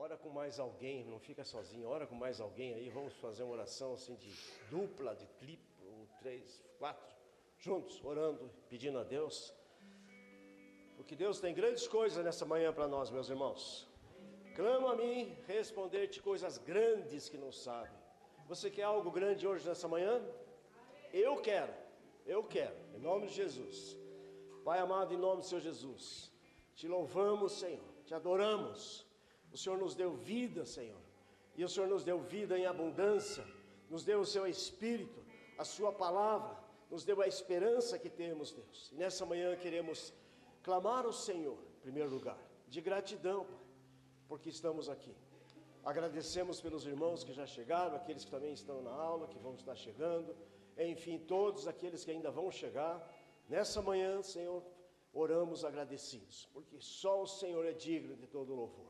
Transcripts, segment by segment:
ora com mais alguém, não fica sozinho, ora com mais alguém aí, vamos fazer uma oração assim de dupla, de triplo, 3, 4, juntos, orando, pedindo a Deus, porque Deus tem grandes coisas nessa manhã para nós, meus irmãos. Clama a mim, responder-te coisas grandes que não sabe. Você quer algo grande hoje nessa manhã? Eu quero, em nome de Jesus. Pai amado, em nome do Senhor Jesus, te louvamos, Senhor, te adoramos. O Senhor nos deu vida, Senhor, e o Senhor nos deu vida em abundância, nos deu o seu Espírito, a sua palavra, nos deu a esperança que temos, Deus. E nessa manhã queremos clamar ao Senhor, em primeiro lugar, de gratidão, Pai, porque estamos aqui. Agradecemos pelos irmãos que já chegaram, aqueles que também estão na aula, que vão estar chegando, enfim, todos aqueles que ainda vão chegar. Nessa manhã, Senhor, oramos agradecidos, porque só o Senhor é digno de todo louvor.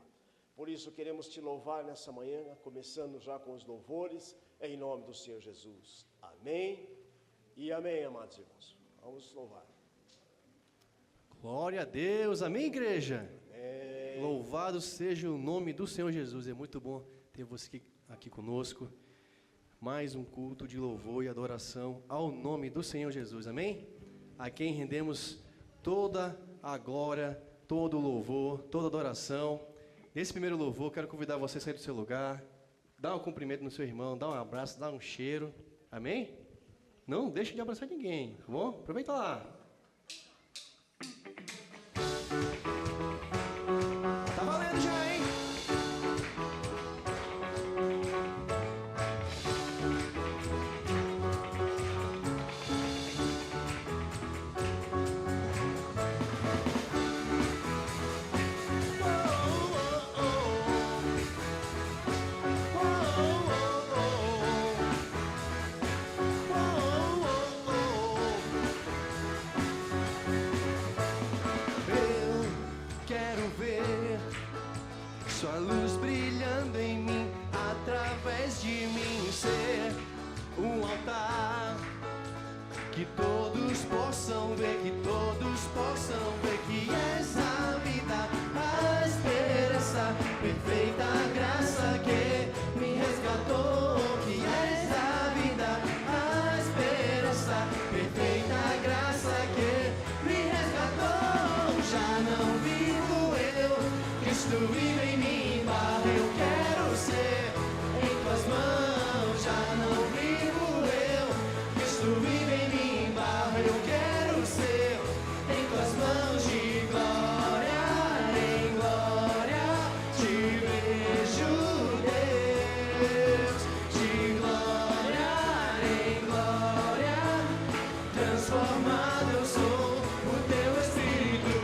Por isso queremos te louvar nessa manhã, começando já com os louvores, em nome do Senhor Jesus. Amém e amém, amados irmãos. Vamos louvar. Glória a Deus, amém, igreja? Amém. Louvado seja o nome do Senhor Jesus. É muito bom ter você aqui conosco. Mais um culto de louvor e adoração ao nome do Senhor Jesus, amém? A quem rendemos toda a glória, todo o louvor, toda a adoração. Nesse primeiro louvor, quero convidar você a sair do seu lugar, dar um cumprimento no seu irmão, dar um abraço, dar um cheiro, amém? Não deixe de abraçar ninguém, tá bom? Aproveita lá. Tá valendo já, hein? Sua luz brilhando em mim, através de mim ser um altar, que todos possam ver, que todos possam ver que és a vida, a esperança, perfeita graça que me resgatou, que és a vida, a esperança, perfeita graça que me resgatou. Já não vivo eu, Cristo vive em mim. Eu quero ser em tuas mãos, já não vivo eu, Cristo vive em mim, eu quero ser em tuas mãos, de glória em glória, te vejo, Deus, de glória em glória, transformado eu sou por teu Espírito.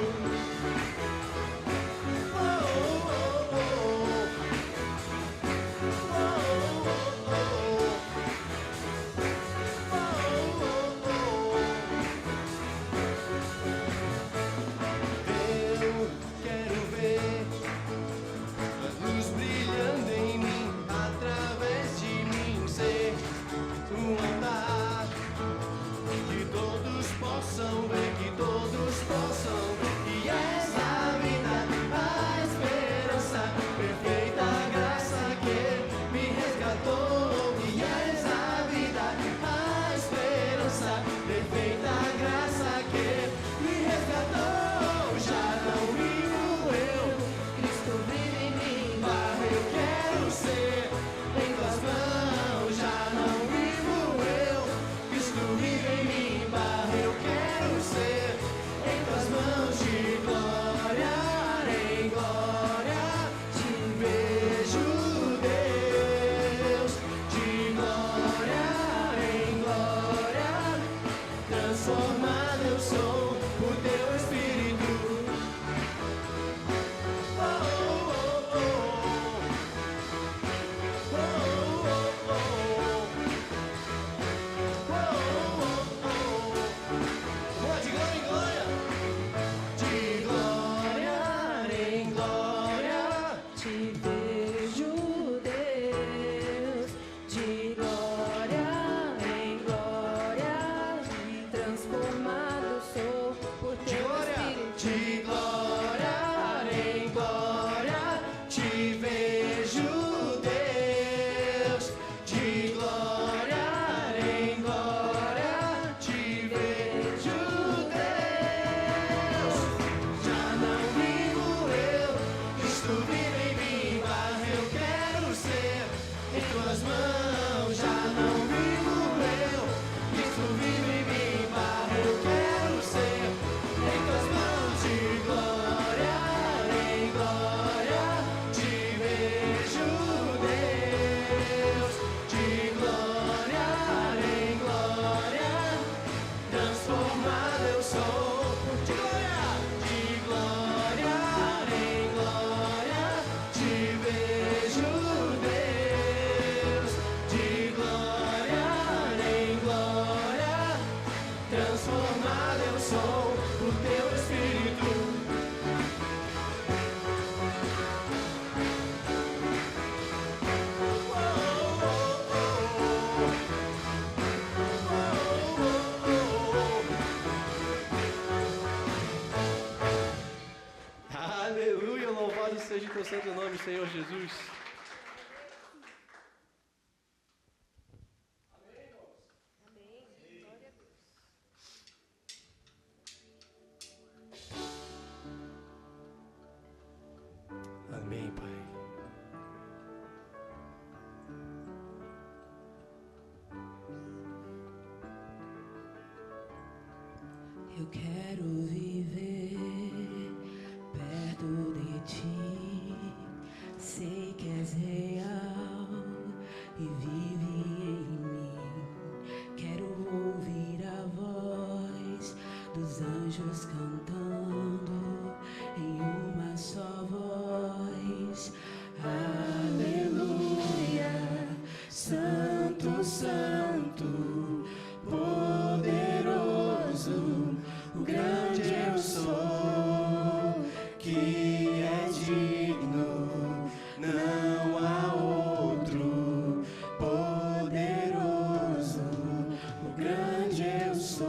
Louvado seja o teu santo nome, Senhor Jesus. Amém, Pai. Eu quero viver perto de ti, sei que és real e vive em mim. Quero ouvir a voz dos anjos cantando em uma só voz. Aleluia, Santo, Santo, poderoso, o grande eu sou, que é digno, não há outro, poderoso, o grande eu sou.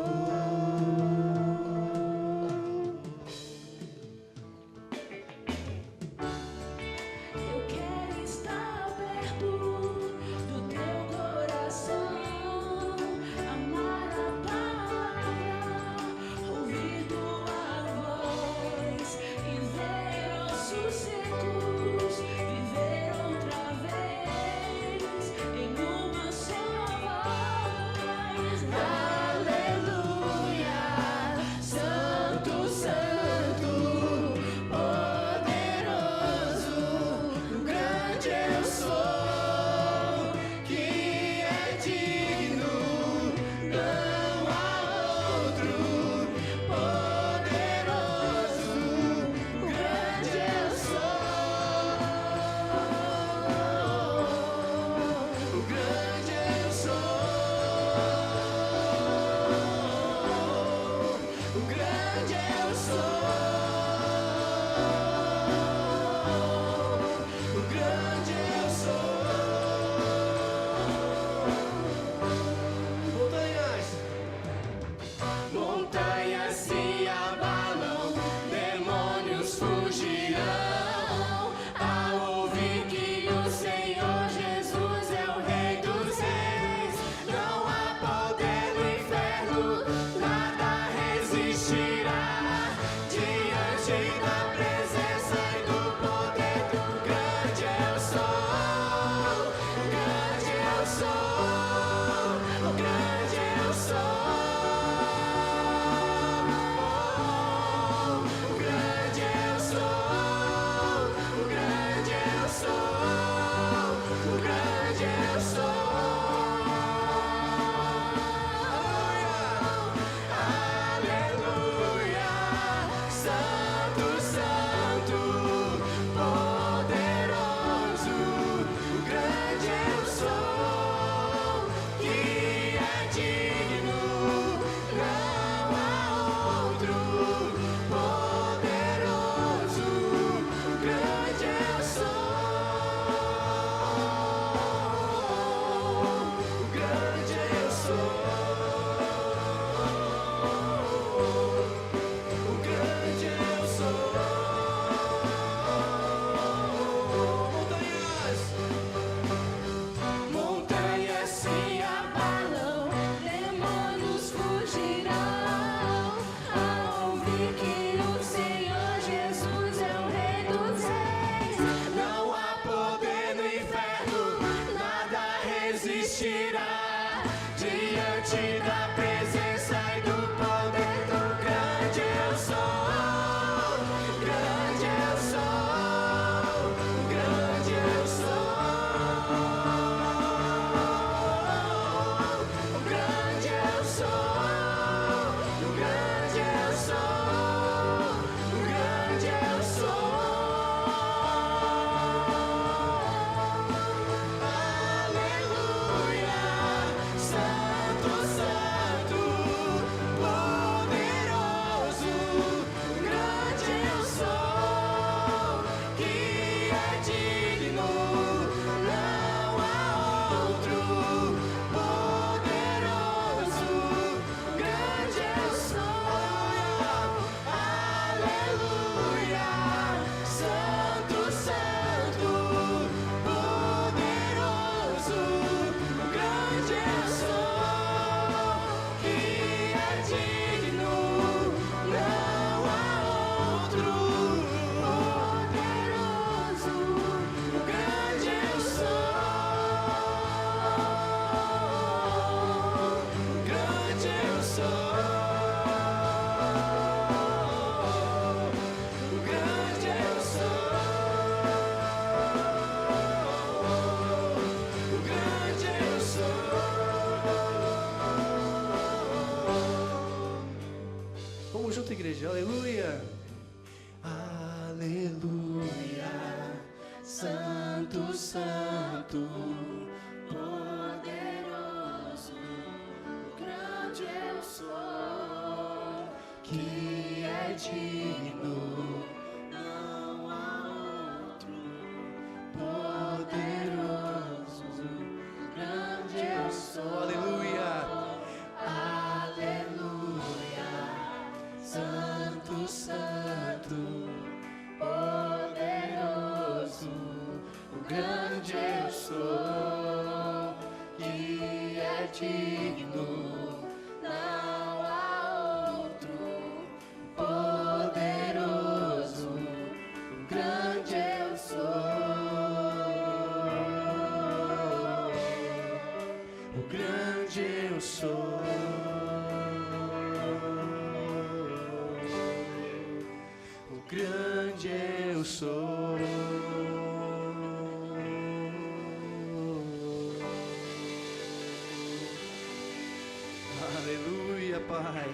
aleluia. Aleluia, Santo, Santo, poderoso, grande eu sou, que é digno, não há outro, poderoso, grande eu sou. Aleluia. Aleluia, Santo, Santo, poderoso, o grande eu sou, que é digno, não há outro, poderoso, o grande eu sou, o grande eu sou. Grande eu sou. Aleluia, Pai.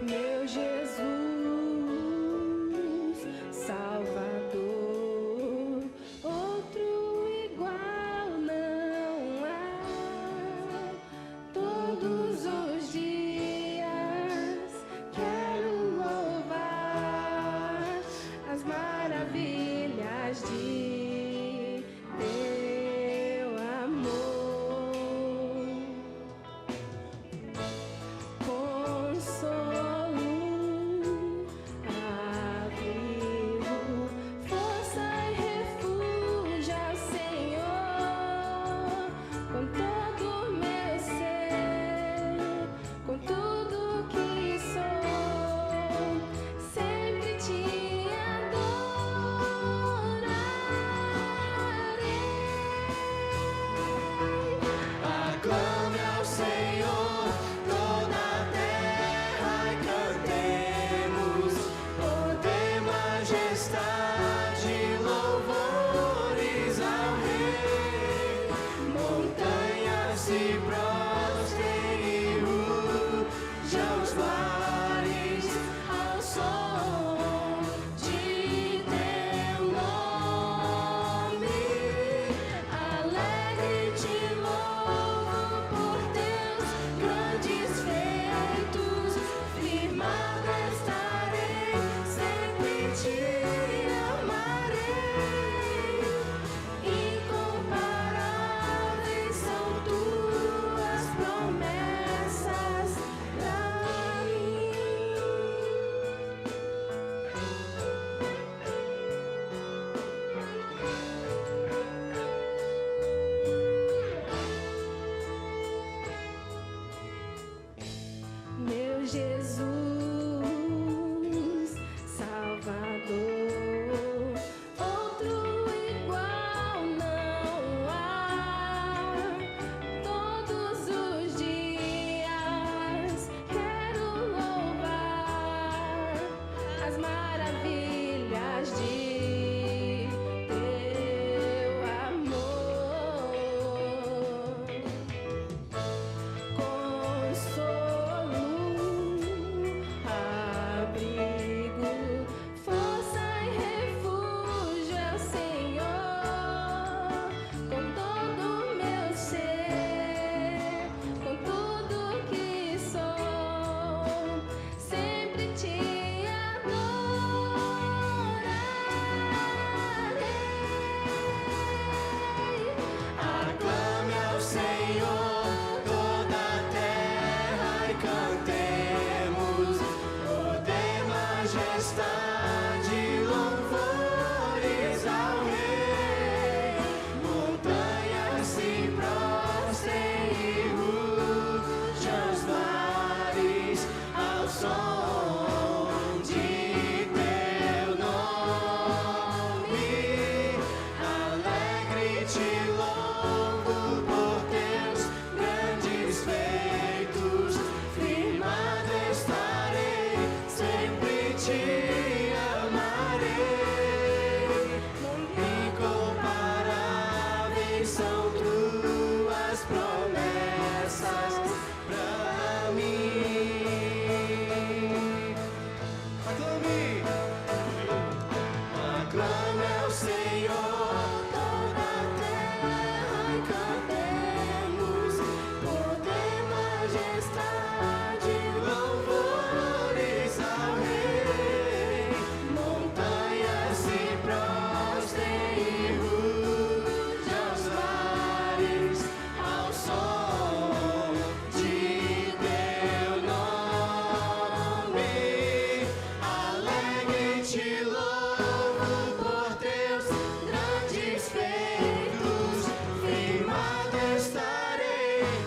Meu Jesus, Salvador, outro igual não há. Todos os dias quero louvar as maravilhas de teu amor. Consolo, abrigo, força e refúgio ao Senhor. Com todo o meu ser, com tudo que sou, sempre te adorarei. Aclame ao Senhor toda a terra e cantemos, poder, majestade, louvores ao Rei. Montanhas se prostrem e rujam os mares ao som de teu nome. Alegre te louvo por teus grandes feitos, firmado estarei, sempre te amarei. Incomparáveis são tuas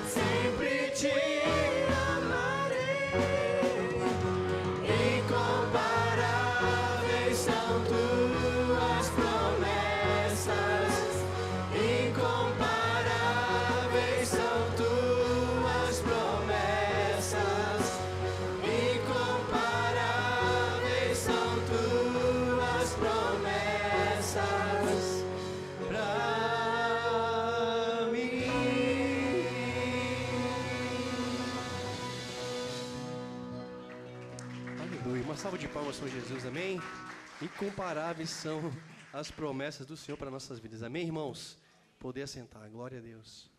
sempre te amarei. Incomparáveis são tuas promessas, incomparáveis são tuas promessas, incomparáveis são tuas promessas pra mim. Aleluia, uma salva de palmas para Jesus, amém? Incomparáveis são as promessas do Senhor para nossas vidas, amém, irmãos? Poder assentar, glória a Deus.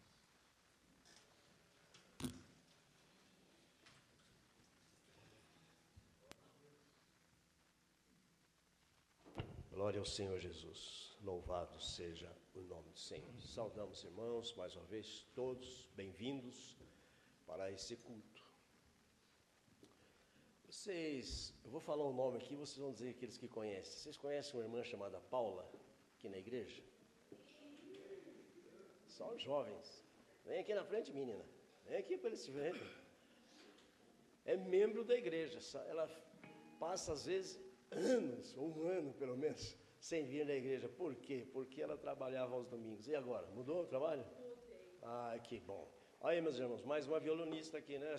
Glória ao Senhor Jesus, louvado seja o nome do Senhor. Saudamos, irmãos, mais uma vez, todos bem-vindos para esse culto. Eu vou falar um nome aqui, vocês vão dizer aqueles que conhecem. Vocês conhecem uma irmã chamada Paula, aqui na igreja? Só os jovens. Vem aqui na frente, menina. Vem aqui para eles te verem. É membro da igreja. Ela passa, às vezes, anos, ou um ano pelo menos, sem vir na igreja. Por quê? Porque ela trabalhava aos domingos. E agora? Mudou o trabalho? Mudei. Ah, que bom. Olha aí, meus irmãos, mais uma violonista aqui, né?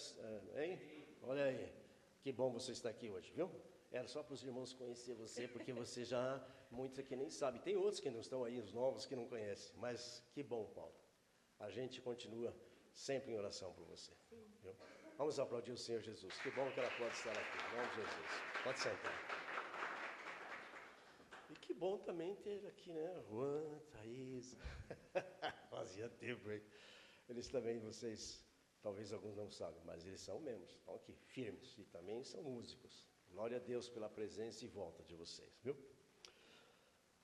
Hein? Olha aí. Que bom você estar aqui hoje, viu? Era só para os irmãos conhecer você, porque você já, muitos aqui nem sabem. Tem outros que não estão aí, os novos que não conhecem. Mas que bom, Paulo. A gente continua sempre em oração por você. Viu? Vamos aplaudir o Senhor Jesus. Que bom que ela pode estar aqui, em nome de Jesus. Pode sentar. E que bom também ter aqui, né? Juan, Thaís. Fazia tempo, hein? Eles também, vocês, talvez alguns não sabem, mas eles são membros. Estão aqui, firmes. E também são músicos. Glória a Deus pela presença e volta de vocês, viu?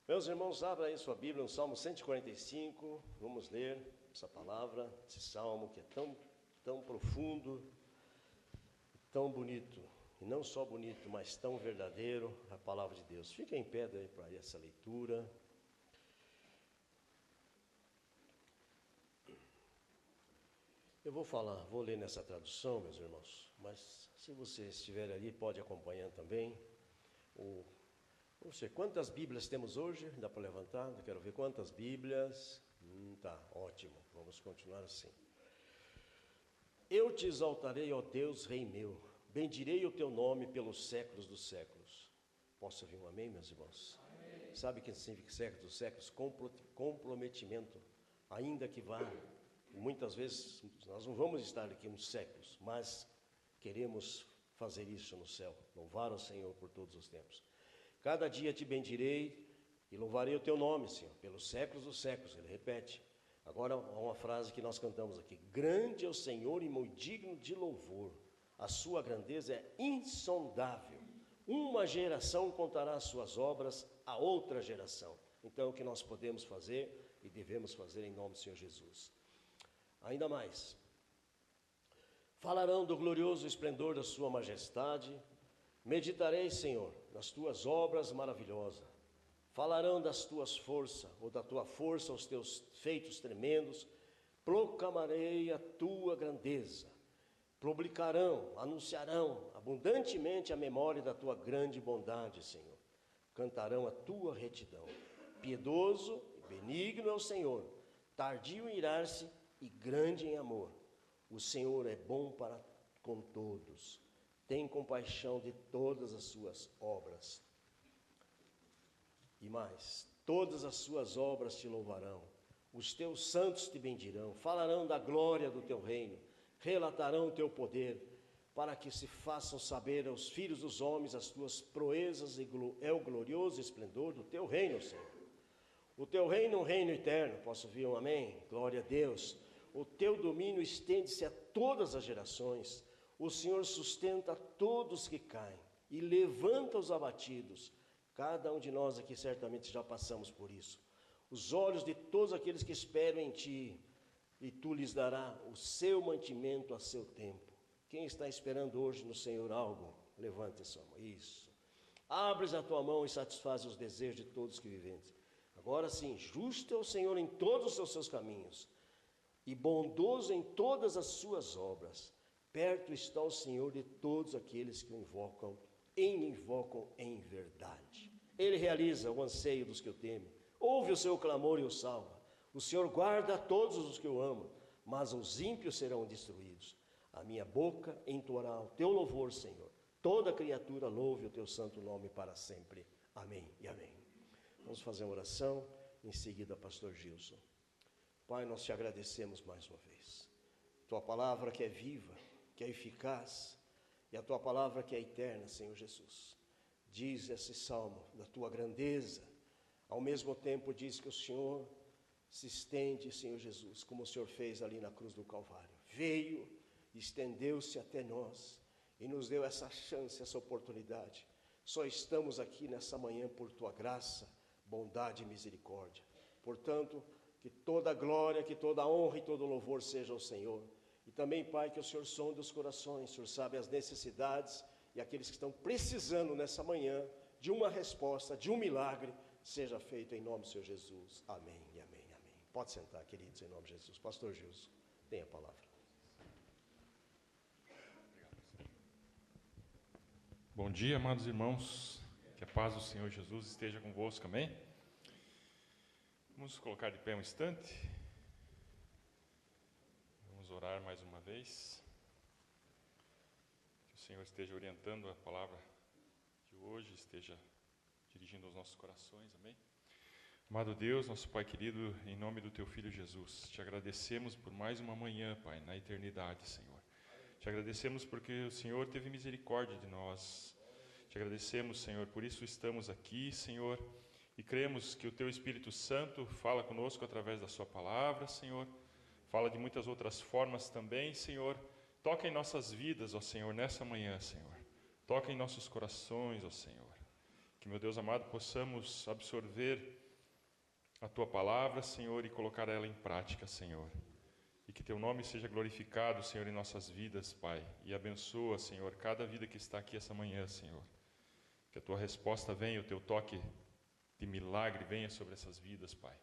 Meus irmãos, abra aí sua Bíblia no Salmo 145. Vamos ler essa palavra, esse salmo que é tão profundo, tão bonito. E não só bonito, mas tão verdadeiro, a palavra de Deus. Fica em pé daí para essa leitura. Eu vou ler nessa tradução, meus irmãos, mas se você estiver ali, pode acompanhar também. Não sei quantas Bíblias temos hoje, dá para levantar? Eu quero ver quantas Bíblias. Tá, ótimo, vamos continuar assim. Eu te exaltarei, ó Deus, Rei meu. Bendirei o teu nome pelos séculos dos séculos. Posso ouvir um amém, meus irmãos? Amém. Sabe o que significa séculos dos séculos? Comprometimento. Ainda que vá, muitas vezes nós não vamos estar aqui uns séculos, mas queremos fazer isso no céu. Louvar ao Senhor por todos os tempos. Cada dia te bendirei e louvarei o teu nome, Senhor, pelos séculos dos séculos. Ele repete. Agora há uma frase que nós cantamos aqui. Grande é o Senhor e muito digno de louvor. A sua grandeza é insondável. Uma geração contará as suas obras a outra geração. Então, o que nós podemos fazer e devemos fazer em nome do Senhor Jesus. Ainda mais. Falarão do glorioso esplendor da sua majestade. Meditarei, Senhor, nas tuas obras maravilhosas. Falarão das tuas forças, ou da tua força, os teus feitos tremendos. Proclamarei a tua grandeza. Publicarão, anunciarão abundantemente a memória da tua grande bondade, Senhor. Cantarão a tua retidão. Piedoso e benigno é o Senhor, tardio em irar-se e grande em amor. O Senhor é bom para com todos, tem compaixão de todas as suas obras. E mais, todas as suas obras te louvarão, os teus santos te bendirão, falarão da glória do teu reino, relatarão o teu poder, para que se façam saber aos filhos dos homens as tuas proezas e é o glorioso esplendor do teu reino, Senhor. O teu reino é um reino eterno, posso ouvir um amém? Glória a Deus. O teu domínio estende-se a todas as gerações. O Senhor sustenta todos que caem e levanta os abatidos. Cada um de nós aqui certamente já passamos por isso. Os olhos de todos aqueles que esperam em ti, e tu lhes darás o seu mantimento a seu tempo. Quem está esperando hoje no Senhor algo? Levante a sua mão. Isso. Abres a tua mão e satisfaz os desejos de todos que viventes. Agora sim, justo é o Senhor em todos os seus caminhos. e bondoso em todas as suas obras. Perto está o Senhor de todos aqueles que o invocam em verdade. Ele realiza o anseio dos que o temem, ouve o seu clamor e o salva. O Senhor guarda a todos os que o amam, mas os ímpios serão destruídos. A minha boca entoará o teu louvor, Senhor. Toda criatura louve o teu santo nome para sempre. Amém e amém. Vamos fazer uma oração, em seguida, pastor Gilson. Pai, nós te agradecemos mais uma vez. Tua palavra que é viva, que é eficaz, e a tua palavra que é eterna, Senhor Jesus. Diz esse salmo da tua grandeza, ao mesmo tempo diz que o Senhor se estende, Senhor Jesus, como o Senhor fez ali na cruz do Calvário. Veio, estendeu-se até nós e nos deu essa chance, essa oportunidade. Só estamos aqui nessa manhã por tua graça, bondade e misericórdia. Portanto, que toda glória, que toda honra e todo louvor seja ao Senhor. E também, Pai, que o Senhor sonde os corações, o Senhor sabe as necessidades e aqueles que estão precisando nessa manhã de uma resposta, de um milagre, seja feito em nome do Senhor Jesus. Amém e amém. Pode sentar, queridos, em nome de Jesus. Pastor Gilson, tem a palavra. Bom dia, amados irmãos. Que a paz do Senhor Jesus esteja convosco, amém? Vamos colocar de pé um instante. Vamos orar mais uma vez. Que o Senhor esteja orientando a palavra de hoje, esteja dirigindo aos nossos corações, amém? Amado Deus, nosso Pai querido, em nome do Teu Filho Jesus, te agradecemos por mais uma manhã, Pai, na eternidade, Senhor. Te agradecemos porque o Senhor teve misericórdia de nós. Te agradecemos, Senhor, por isso estamos aqui, Senhor, e cremos que o Teu Espírito Santo fala conosco através da Sua palavra, Senhor. Fala de muitas outras formas também, Senhor. Toca em nossas vidas, ó Senhor, nessa manhã, Senhor. Toca em nossos corações, ó Senhor. Que, meu Deus amado, possamos absorver a Tua palavra, Senhor, e colocar ela em prática, Senhor. E que Teu nome seja glorificado, Senhor, em nossas vidas, Pai. E abençoa, Senhor, cada vida que está aqui essa manhã, Senhor. Que a Tua resposta venha, o Teu toque de milagre venha sobre essas vidas, Pai.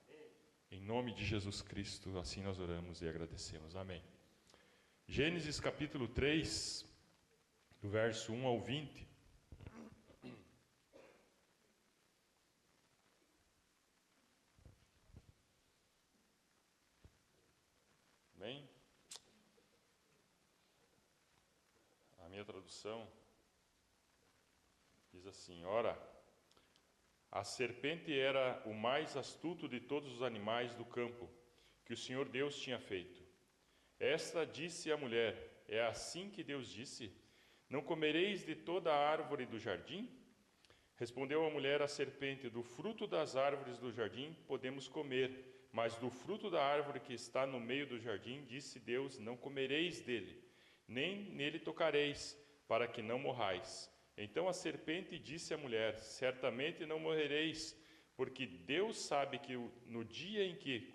Em nome de Jesus Cristo, assim nós oramos e agradecemos. Amém. Gênesis capítulo 3, do verso 1 ao 20. Amém? A minha tradução diz assim: ora, a serpente era o mais astuto de todos os animais do campo que o Senhor Deus tinha feito. Esta disse à mulher: é assim que Deus disse: não comereis de toda a árvore do jardim? Respondeu a mulher à serpente: do fruto das árvores do jardim podemos comer, mas do fruto da árvore que está no meio do jardim, disse Deus: não comereis dele, nem nele tocareis, para que não morrais. Então a serpente disse à mulher: certamente não morrereis, porque Deus sabe que no dia em que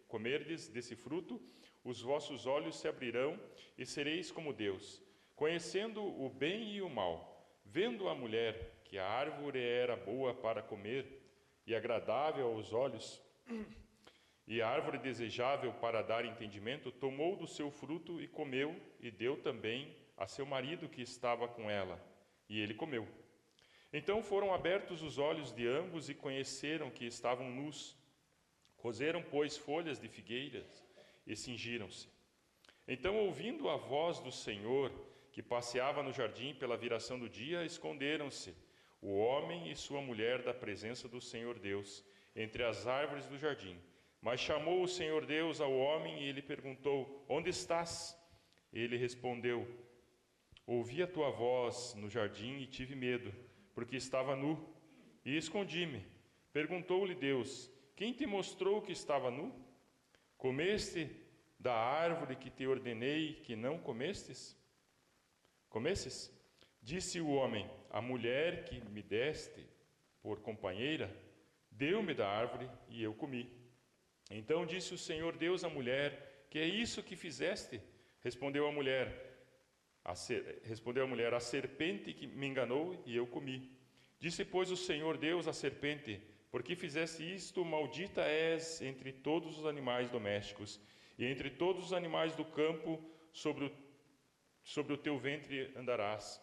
comerdes desse fruto, os vossos olhos se abrirão e sereis como Deus, conhecendo o bem e o mal. Vendo a mulher que a árvore era boa para comer e agradável aos olhos, e a árvore desejável para dar entendimento, tomou do seu fruto e comeu, e deu também a seu marido que estava com ela, e ele comeu. Então foram abertos os olhos de ambos e conheceram que estavam nus. Coseram, pois, folhas de figueiras e cingiram-se. Então, ouvindo a voz do Senhor, que passeava no jardim pela viração do dia, esconderam-se o homem e sua mulher da presença do Senhor Deus, entre as árvores do jardim. Mas chamou o Senhor Deus ao homem e ele perguntou: onde estás? Ele respondeu: ouvi a tua voz no jardim e tive medo, porque estava nu, e escondi-me. Perguntou-lhe Deus: quem te mostrou que estava nu? Comeste da árvore que te ordenei que não comestes? Comestes? Disse o homem: a mulher que me deste por companheira deu-me da árvore e eu comi. Então disse o Senhor Deus à mulher: que é isso que fizeste? Respondeu a mulher: a serpente que me enganou e eu comi. Disse, pois, o Senhor Deus à serpente: por que fizeste isto? Maldita és entre todos os animais domésticos, e entre todos os animais do campo sobre o teu ventre andarás.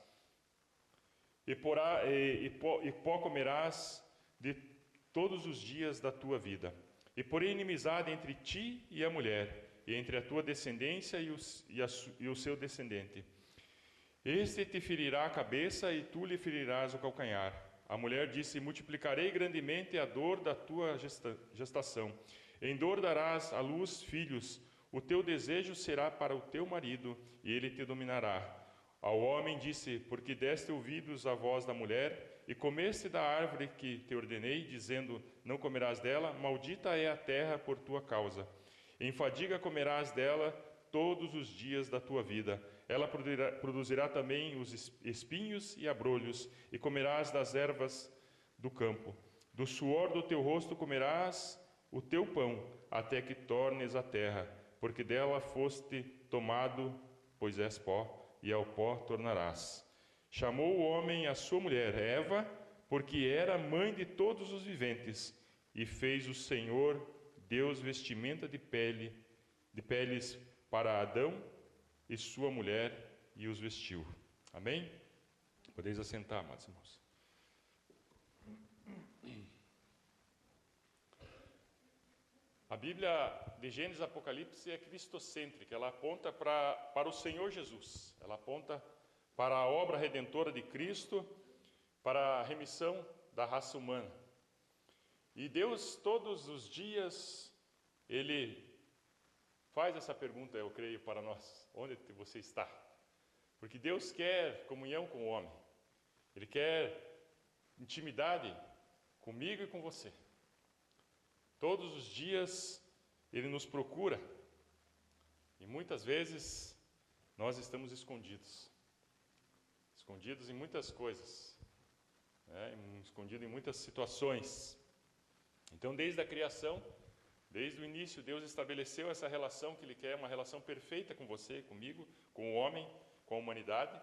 E pó comerás de todos os dias da tua vida. E porém inimizade entre ti e a mulher, e entre a tua descendência e o seu descendente. Este te ferirá a cabeça, e tu lhe ferirás o calcanhar. A mulher disse: multiplicarei grandemente a dor da tua gestação. Em dor darás à luz filhos. O teu desejo será para o teu marido, e ele te dominará. Ao homem disse: porque deste ouvidos à voz da mulher, e comeste da árvore que te ordenei, dizendo: não comerás dela, maldita é a terra por tua causa. Em fadiga comerás dela todos os dias da tua vida. Ela produzirá também os espinhos e abrolhos, e comerás das ervas do campo. Do suor do teu rosto comerás o teu pão, até que tornes a terra, porque dela foste tomado, pois és pó, e ao pó tornarás. Chamou o homem a sua mulher, Eva, porque era mãe de todos os viventes, e fez o Senhor Deus vestimenta de peles para Adão e sua mulher, e os vestiu. Amém? Podeis assentar, amados irmãos. A Bíblia de Gênesis e Apocalipse é cristocêntrica, ela aponta para o Senhor Jesus, ela aponta para a obra redentora de Cristo, para a remissão da raça humana. E Deus, todos os dias, Ele faz essa pergunta, eu creio, para nós: onde você está? Porque Deus quer comunhão com o homem, Ele quer intimidade comigo e com você. Todos os dias Ele nos procura, e muitas vezes nós estamos escondidos em muitas coisas, escondidos em muitas situações. Então, desde a criação, desde o início, Deus estabeleceu essa relação que Ele quer, uma relação perfeita com você, comigo, com o homem, com a humanidade.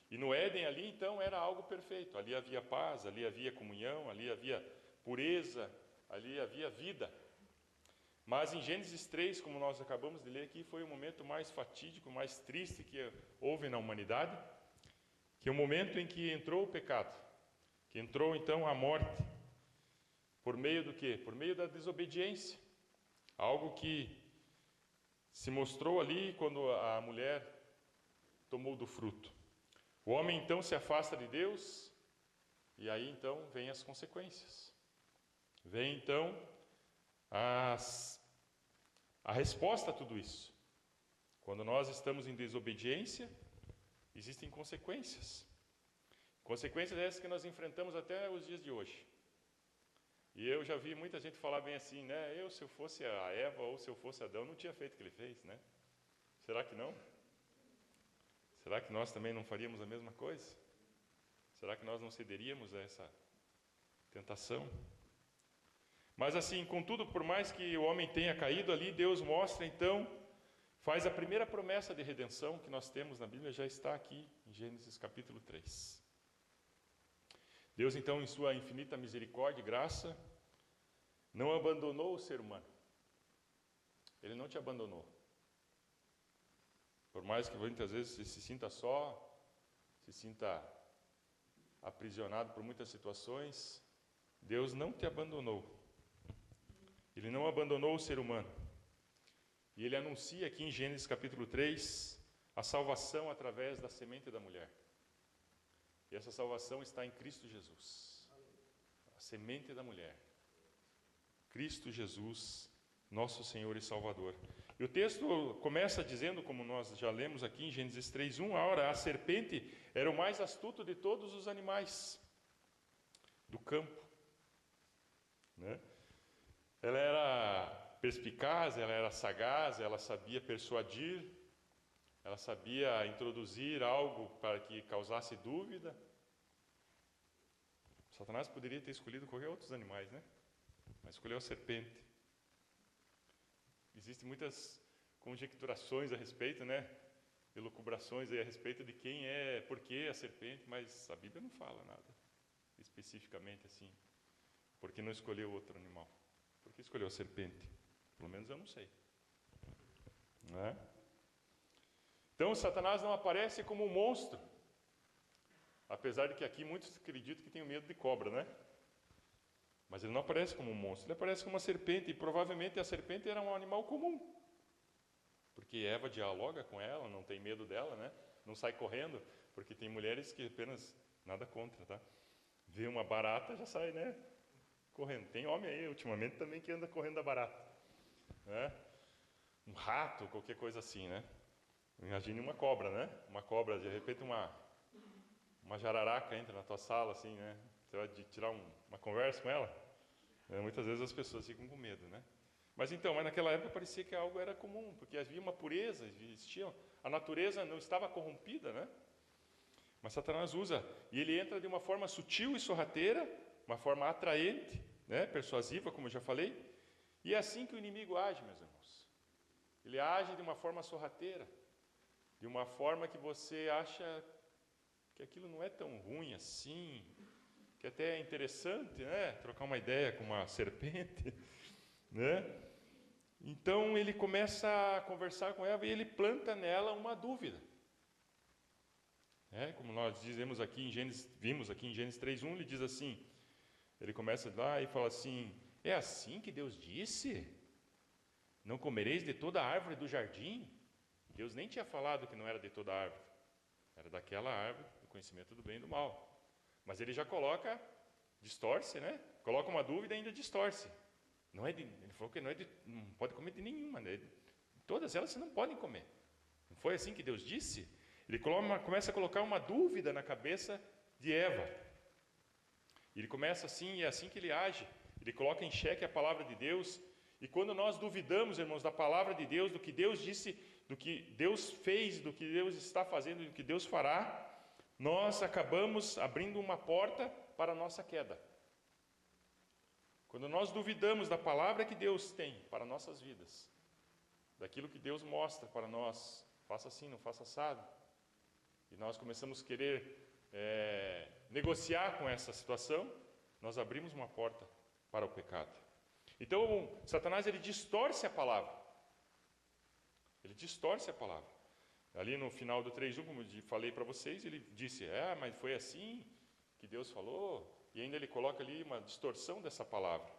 E no Éden ali, então, era algo perfeito. Ali havia paz, ali havia comunhão, ali havia pureza, ali havia vida. Mas em Gênesis 3, como nós acabamos de ler aqui, foi o momento mais fatídico, mais triste que houve na humanidade, que é o momento em que entrou o pecado, que entrou então a morte. Por meio do quê? Por meio da desobediência. Algo que se mostrou ali quando a mulher tomou do fruto. O homem então se afasta de Deus, e aí então vem as consequências. Vem então a resposta a tudo isso. Quando nós estamos em desobediência, existem consequências. Consequências essas que nós enfrentamos até os dias de hoje. E eu já vi muita gente falar bem assim, né? Se eu fosse a Eva ou se eu fosse Adão, não tinha feito o que ele fez, né? Será que não? Será que nós também não faríamos a mesma coisa? Será que nós não cederíamos a essa tentação? Mas assim, contudo, por mais que o homem tenha caído ali, Deus mostra então, faz a primeira promessa de redenção que nós temos na Bíblia, já está aqui em Gênesis capítulo 3. Deus então, em sua infinita misericórdia e graça, não abandonou o ser humano. Ele não te abandonou. Por mais que muitas vezes você se sinta só, se sinta aprisionado por muitas situações, Deus não te abandonou. Ele não abandonou o ser humano. E Ele anuncia aqui em Gênesis capítulo 3 a salvação através da semente da mulher. E essa salvação está em Cristo Jesus. A semente da mulher. Cristo Jesus, nosso Senhor e Salvador. E o texto começa dizendo, como nós já lemos aqui em Gênesis 3:1, ora, a serpente era o mais astuto de todos os animais do campo. Né? Ela era perspicaz, ela era sagaz, ela sabia persuadir, ela sabia introduzir algo para que causasse dúvida. Satanás poderia ter escolhido qualquer outros animais, né? Mas escolheu a serpente. Existem muitas conjecturações a respeito, né? Elucubrações aí a respeito de quem é, por que a serpente, mas a Bíblia não fala nada especificamente assim. Por que não escolheu outro animal? Por que escolheu a serpente? Pelo menos eu não sei. né? Então, Satanás não aparece como um monstro, apesar de que aqui muitos acreditam que tem medo de cobra, né? Mas ele não aparece como um monstro, ele aparece como uma serpente, e provavelmente a serpente era um animal comum, porque Eva dialoga com ela, não tem medo dela, né? Não sai correndo, porque tem mulheres que apenas, nada contra, tá? Vê uma barata, já sai, né? Correndo. Tem homem aí, ultimamente, também que anda correndo da barata, né? Um rato, qualquer coisa assim, né? Imagine uma cobra, né? Uma cobra, de repente uma jararaca entra na tua sala, assim, né? Você vai tirar uma conversa com ela? Muitas vezes as pessoas ficam com medo, né? Mas naquela época parecia que algo era comum, porque havia uma pureza, a natureza não estava corrompida, né? Mas Satanás usa, e ele entra de uma forma sutil e sorrateira, uma forma atraente, né? Persuasiva, como eu já falei, e é assim que o inimigo age, meus irmãos. Ele age de uma forma sorrateira, de uma forma que você acha que aquilo não é tão ruim assim, que até é interessante, né? Trocar uma ideia com uma serpente, né? Então ele começa a conversar com Eva e ele planta nela uma dúvida. Como nós vimos aqui em Gênesis 3:1, ele diz assim, ele começa lá e fala assim, é assim que Deus disse? Não comereis de toda a árvore do jardim? Deus nem tinha falado que não era de toda a árvore, era daquela árvore do conhecimento do bem e do mal. Mas ele já distorce, né? Coloca uma dúvida e ainda distorce. Ele falou que não pode comer de nenhuma, né? Todas elas você não podem comer. Não foi assim que Deus disse? Ele começa a colocar uma dúvida na cabeça de Eva. Ele começa assim, e é assim que ele age. Ele coloca em xeque a palavra de Deus. E quando nós duvidamos, irmãos, da palavra de Deus, do que Deus disse, do que Deus fez, do que Deus está fazendo, do que Deus fará, nós acabamos abrindo uma porta para a nossa queda. Quando nós duvidamos da palavra que Deus tem para nossas vidas, daquilo que Deus mostra para nós, faça assim, não faça assado, e nós começamos a querer negociar com essa situação, nós abrimos uma porta para o pecado. Então, Satanás, ele distorce a palavra. Ele distorce a palavra. Ali no final do 3:1, como eu falei para vocês, ele disse, mas foi assim que Deus falou, e ainda ele coloca ali uma distorção dessa palavra.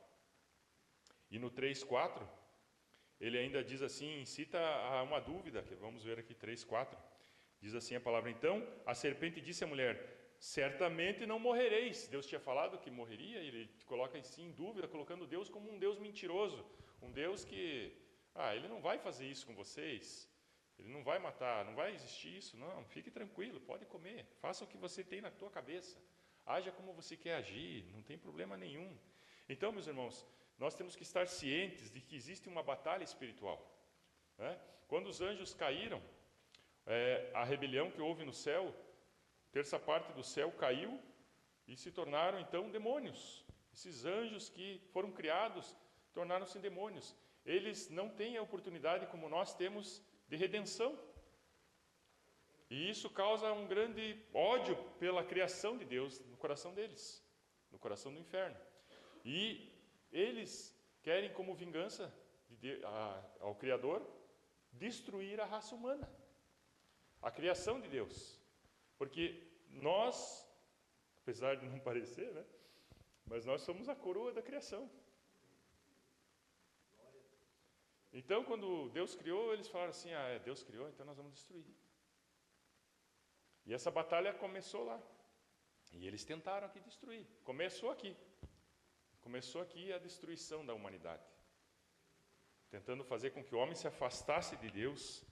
E no 3:4, ele ainda diz assim, cita uma dúvida, que vamos ver aqui, 3:4, diz assim a palavra, então, a serpente disse à mulher, certamente não morrereis. Deus tinha falado que morreria, e ele coloca assim em dúvida, colocando Deus como um Deus mentiroso, um Deus que, ele não vai fazer isso com vocês, ele não vai matar, não vai existir isso, não, fique tranquilo, pode comer, faça o que você tem na tua cabeça, haja como você quer agir, não tem problema nenhum. Então, meus irmãos, nós temos que estar cientes de que existe uma batalha espiritual, né? Quando os anjos caíram, a rebelião que houve no céu, terça parte do céu caiu e se tornaram então demônios. Esses anjos que foram criados tornaram-se demônios. Eles não têm a oportunidade como nós temos de redenção. E isso causa um grande ódio pela criação de Deus no coração deles, no coração do inferno. E eles querem como vingança ao Criador destruir a raça humana, a criação de Deus. Porque nós, apesar de não parecer, né? Mas nós somos a coroa da criação. Então, quando Deus criou, eles falaram assim, Deus criou, então nós vamos destruir. E essa batalha começou lá. E eles tentaram aqui destruir. Começou aqui a destruição da humanidade. Tentando fazer com que o homem se afastasse de Deus.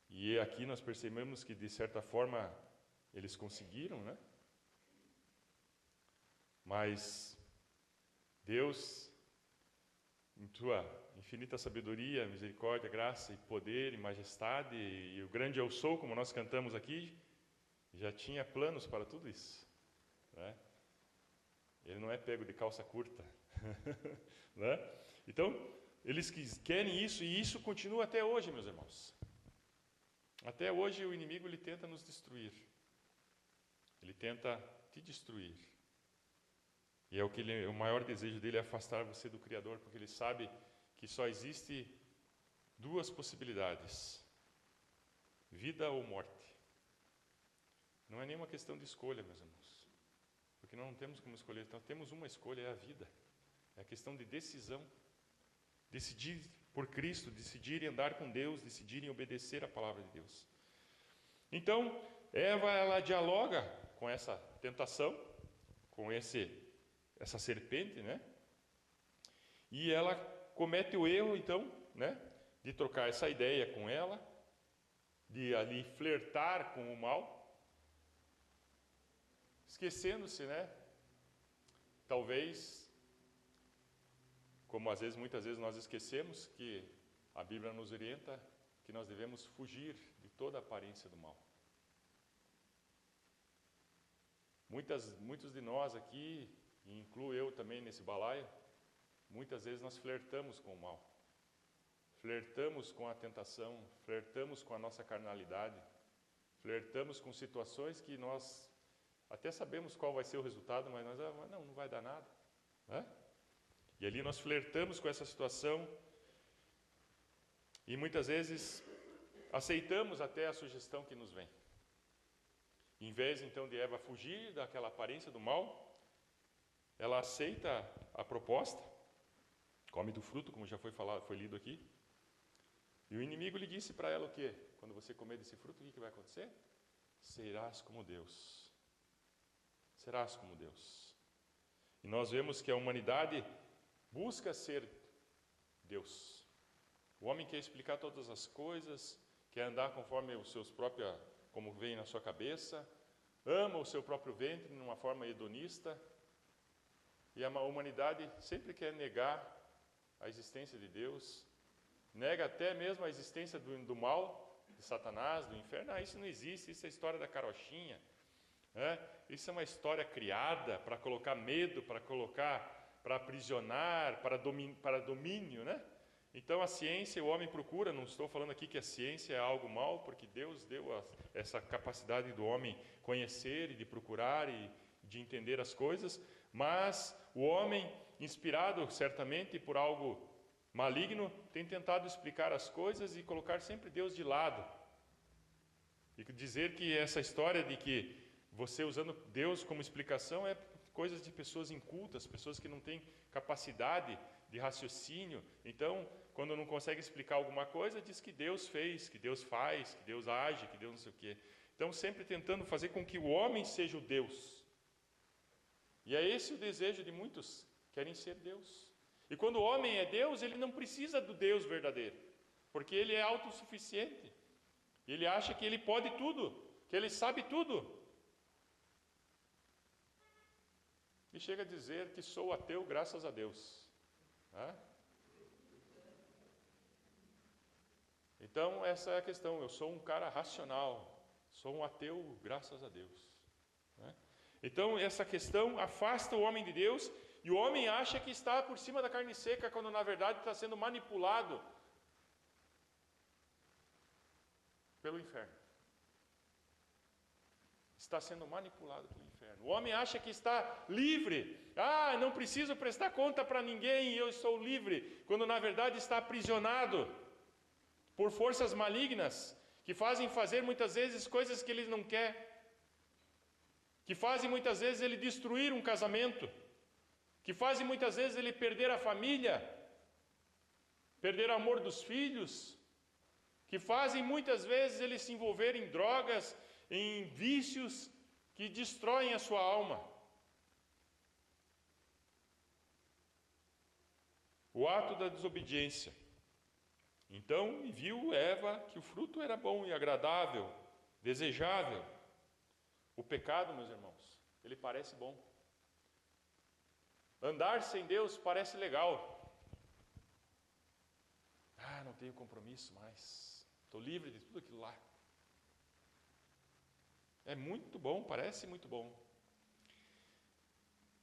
E aqui nós percebemos que, de certa forma, eles conseguiram, né? Mas Deus, em sua infinita sabedoria, misericórdia, graça e poder e majestade, e o grande eu sou, como nós cantamos aqui, já tinha planos para tudo isso, né? Ele não é pego de calça curta, né? Então, eles querem isso, e isso continua até hoje, meus irmãos. Até hoje o inimigo ele tenta nos destruir. Ele tenta te destruir. E o maior desejo dele é afastar você do Criador, porque ele sabe que só existe duas possibilidades: vida ou morte. Não é nenhuma questão de escolha, meus irmãos, porque nós não temos como escolher, nós temos uma escolha, é a vida. É a questão de decisão. Decidir por Cristo, decidir andar com Deus, decidir obedecer a palavra de Deus. Então, Eva, ela dialoga com essa tentação, com essa serpente, né? E ela comete o erro, então, né, de trocar essa ideia com ela, de ali flertar com o mal, esquecendo-se, né? Talvez, como muitas vezes nós esquecemos, que a Bíblia nos orienta que nós devemos fugir de toda a aparência do mal. Muitos de nós aqui, e incluo eu também nesse balaio, muitas vezes nós flertamos com o mal. Flertamos com a tentação, flertamos com a nossa carnalidade, flertamos com situações que nós até sabemos qual vai ser o resultado, mas nós não vai dar nada, né? E ali nós flertamos com essa situação e muitas vezes aceitamos até a sugestão que nos vem. Em vez então de Eva fugir daquela aparência do mal, ela aceita a proposta, come do fruto, como já foi falado, foi lido aqui. E o inimigo lhe disse para ela o quê? Quando você comer desse fruto, o que vai acontecer? Serás como Deus. Serás como Deus. E nós vemos que a humanidade busca ser Deus. O homem quer explicar todas as coisas, quer andar conforme os seus próprios, como vem na sua cabeça, ama o seu próprio ventre de uma forma hedonista. E a humanidade sempre quer negar a existência de Deus, nega até mesmo a existência do mal, de Satanás, do inferno. Isso não existe, isso é a história da carochinha. Isso é uma história criada para colocar medo, para aprisionar, para domínio, né? Então a ciência, o homem procura, não estou falando aqui que a ciência é algo mal, porque Deus deu essa capacidade do homem conhecer e de procurar e de entender as coisas, mas o homem, inspirado certamente por algo maligno, tem tentado explicar as coisas e colocar sempre Deus de lado. E dizer que essa história de que você usando Deus como explicação é coisas de pessoas incultas, pessoas que não têm capacidade de raciocínio. Então, quando não consegue explicar alguma coisa, diz que Deus fez, que Deus faz, que Deus age, que Deus não sei o quê. Então, sempre tentando fazer com que o homem seja o Deus. E é esse o desejo de muitos, querem ser Deus. E quando o homem é Deus, ele não precisa do Deus verdadeiro, porque ele é autossuficiente. Ele acha que ele pode tudo, que ele sabe tudo. E chega a dizer que sou ateu graças a Deus. Então, essa é a questão. Eu sou um cara racional, sou um ateu graças a Deus. Então, essa questão afasta o homem de Deus, e o homem acha que está por cima da carne seca, quando na verdade está sendo manipulado pelo inferno. Está sendo manipulado pelo inferno. O homem acha que está livre. Não preciso prestar conta para ninguém, eu estou livre. Quando na verdade está aprisionado por forças malignas, que fazem fazer muitas vezes coisas que ele não quer. Que fazem muitas vezes ele destruir um casamento. Que fazem muitas vezes ele perder a família. Perder o amor dos filhos. Que fazem muitas vezes ele se envolver em drogas, em vícios que destroem a sua alma. O ato da desobediência. Então, viu Eva que o fruto era bom e agradável, desejável. O pecado, meus irmãos, ele parece bom. Andar sem Deus parece legal. Não tenho compromisso mais. Estou livre de tudo aquilo lá. É muito bom, parece muito bom.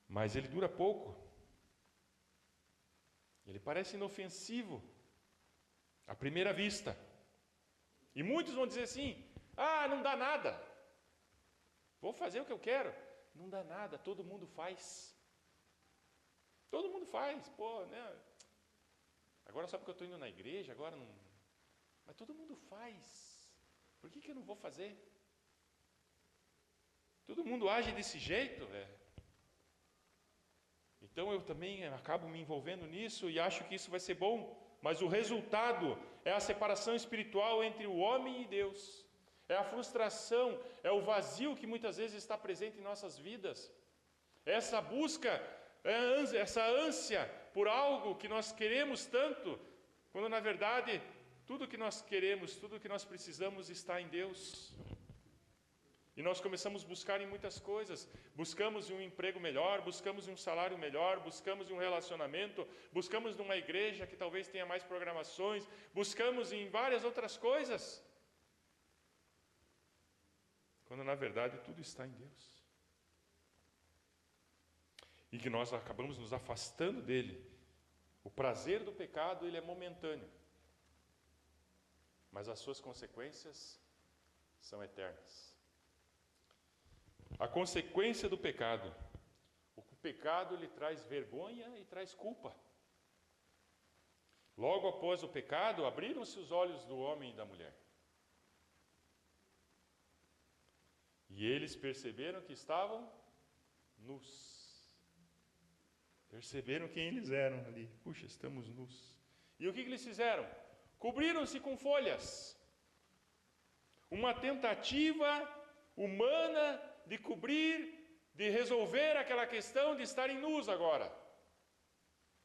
Mas ele dura pouco. Ele parece inofensivo à primeira vista. E muitos vão dizer assim: não dá nada. Vou fazer o que eu quero. Não dá nada, todo mundo faz. Todo mundo faz, né? Agora só porque eu estou indo na igreja, agora Mas todo mundo faz. Por que eu não vou fazer? Todo mundo age desse jeito, Então eu também acabo me envolvendo nisso e acho que isso vai ser bom. Mas o resultado é a separação espiritual entre o homem e Deus. É a frustração, é o vazio que muitas vezes está presente em nossas vidas. É essa busca, essa ânsia por algo que nós queremos tanto, quando na verdade tudo que nós queremos, tudo que nós precisamos está em Deus. E nós começamos a buscar em muitas coisas. Buscamos um emprego melhor, buscamos um salário melhor, buscamos um relacionamento, buscamos numa igreja que talvez tenha mais programações, buscamos em várias outras coisas. Quando na verdade tudo está em Deus. E que nós acabamos nos afastando dele. O prazer do pecado, ele é momentâneo. Mas as suas consequências são eternas. A consequência do pecado. O pecado lhe traz vergonha e traz culpa. Logo após o pecado, abriram-se os olhos do homem e da mulher. E eles perceberam que estavam nus. Perceberam quem eles eram ali. Puxa, estamos nus. E o que eles fizeram? Cobriram-se com folhas. Uma tentativa humana de cobrir, de resolver aquela questão de estarem nus agora.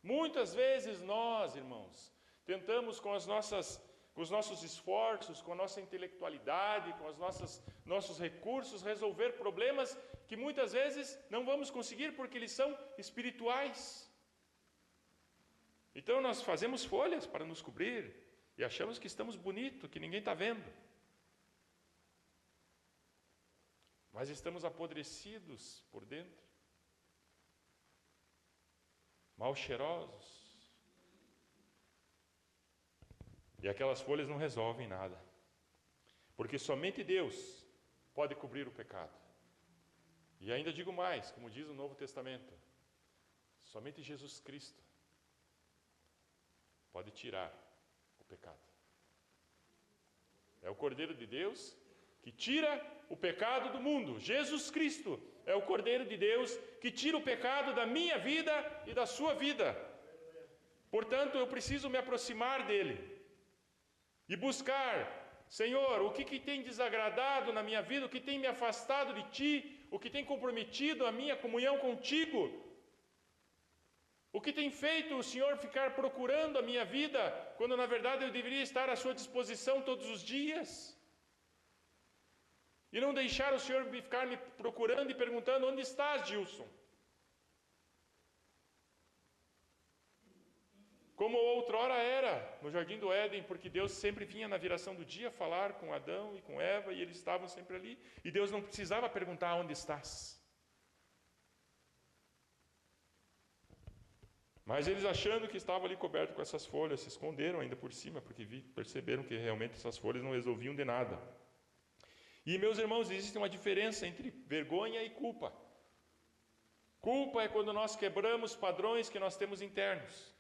Muitas vezes nós, irmãos, tentamos com os nossos esforços, com a nossa intelectualidade, com os nossos recursos, resolver problemas que muitas vezes não vamos conseguir porque eles são espirituais. Então nós fazemos folhas para nos cobrir e achamos que estamos bonitos, que ninguém está vendo. Mas estamos apodrecidos por dentro, mal cheirosos. E aquelas folhas não resolvem nada. Porque somente Deus pode cobrir o pecado. E ainda digo mais, como diz o Novo Testamento, somente Jesus Cristo pode tirar o pecado. É o Cordeiro de Deus que tira o pecado do mundo. Jesus Cristo é o Cordeiro de Deus que tira o pecado da minha vida e da sua vida. Portanto, eu preciso me aproximar dele e buscar, Senhor, o que tem desagradado na minha vida, o que tem me afastado de Ti, o que tem comprometido a minha comunhão contigo, o que tem feito o Senhor ficar procurando a minha vida, quando na verdade eu deveria estar à sua disposição todos os dias. E não deixar o Senhor ficar me procurando e perguntando: onde estás, Gilson? Como outrora era no Jardim do Éden, porque Deus sempre vinha na viração do dia falar com Adão e com Eva, e eles estavam sempre ali, e Deus não precisava perguntar: onde estás? Mas eles, achando que estava ali coberto com essas folhas, se esconderam ainda por cima, porque perceberam que realmente essas folhas não resolviam de nada. E, meus irmãos, existe uma diferença entre vergonha e culpa. Culpa é quando nós quebramos padrões que nós temos internos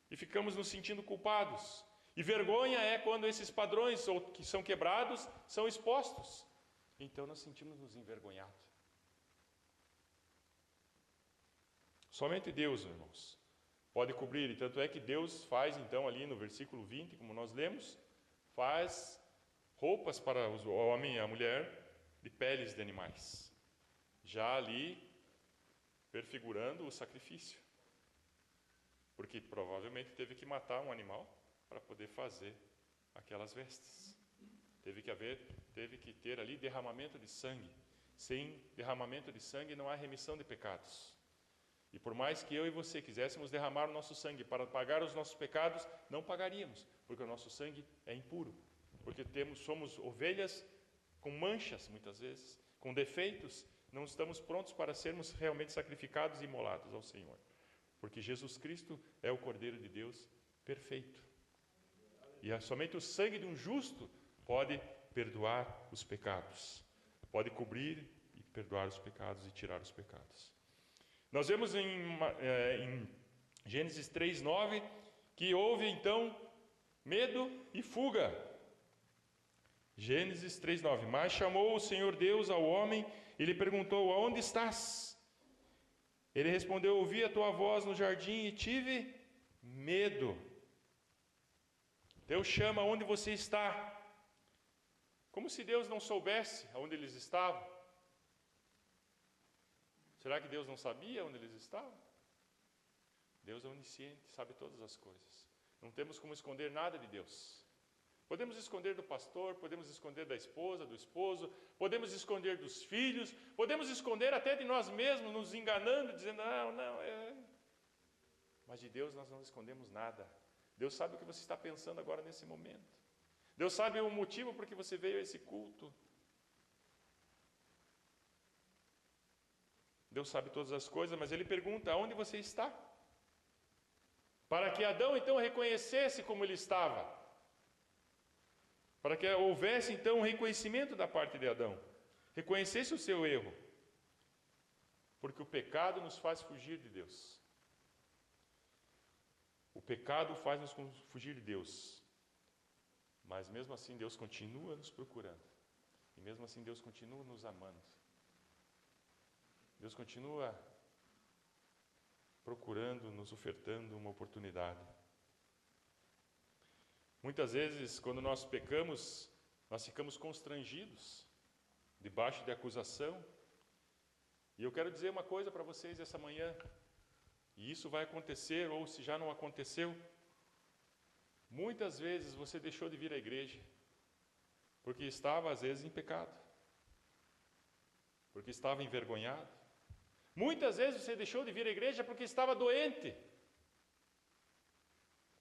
e ficamos nos sentindo culpados. E vergonha é quando esses padrões que são quebrados são expostos. Então nós sentimos-nos envergonhados. Somente Deus, irmãos, pode cobrir. E tanto é que Deus faz, então, ali no versículo 20, como nós lemos, faz roupas para o homem e a mulher de peles de animais, já ali perfigurando o sacrifício, porque provavelmente teve que matar um animal para poder fazer aquelas vestes. Teve que ter ali derramamento de sangue. Sem derramamento de sangue não há remissão de pecados. E por mais que eu e você quiséssemos derramar o nosso sangue para pagar os nossos pecados, não pagaríamos, porque o nosso sangue é impuro. Porque somos ovelhas com manchas, muitas vezes, com defeitos, não estamos prontos para sermos realmente sacrificados e imolados ao Senhor. Porque Jesus Cristo é o Cordeiro de Deus perfeito. E somente o sangue de um justo pode perdoar os pecados, pode cobrir e perdoar os pecados e tirar os pecados. Nós vemos em Gênesis 3:9 que houve então medo e fuga. Gênesis 3:9. Mas chamou o Senhor Deus ao homem e lhe perguntou: aonde estás? Ele respondeu: ouvi a tua voz no jardim e tive medo. Deus chama onde você está. Como se Deus não soubesse aonde eles estavam. Será que Deus não sabia onde eles estavam? Deus é onisciente, sabe todas as coisas. Não temos como esconder nada de Deus. Podemos esconder do pastor, podemos esconder da esposa, do esposo, podemos esconder dos filhos, podemos esconder até de nós mesmos, nos enganando, dizendo, Mas de Deus nós não escondemos nada. Deus sabe o que você está pensando agora nesse momento. Deus sabe o motivo por que você veio a esse culto. Deus sabe todas as coisas, mas Ele pergunta, aonde você está? Para que Adão então reconhecesse como ele estava. Para que houvesse então um reconhecimento da parte de Adão. Reconhecesse o seu erro. Porque o pecado nos faz fugir de Deus. O pecado faz nos fugir de Deus. Mas mesmo assim Deus continua nos procurando. E mesmo assim Deus continua nos amando. Deus continua procurando, nos ofertando uma oportunidade. Muitas vezes, quando nós pecamos, nós ficamos constrangidos, debaixo de acusação. E eu quero dizer uma coisa para vocês essa manhã, e isso vai acontecer, ou se já não aconteceu, muitas vezes você deixou de vir à igreja, porque estava às vezes em pecado, porque estava envergonhado. Muitas vezes você deixou de vir à igreja porque estava doente.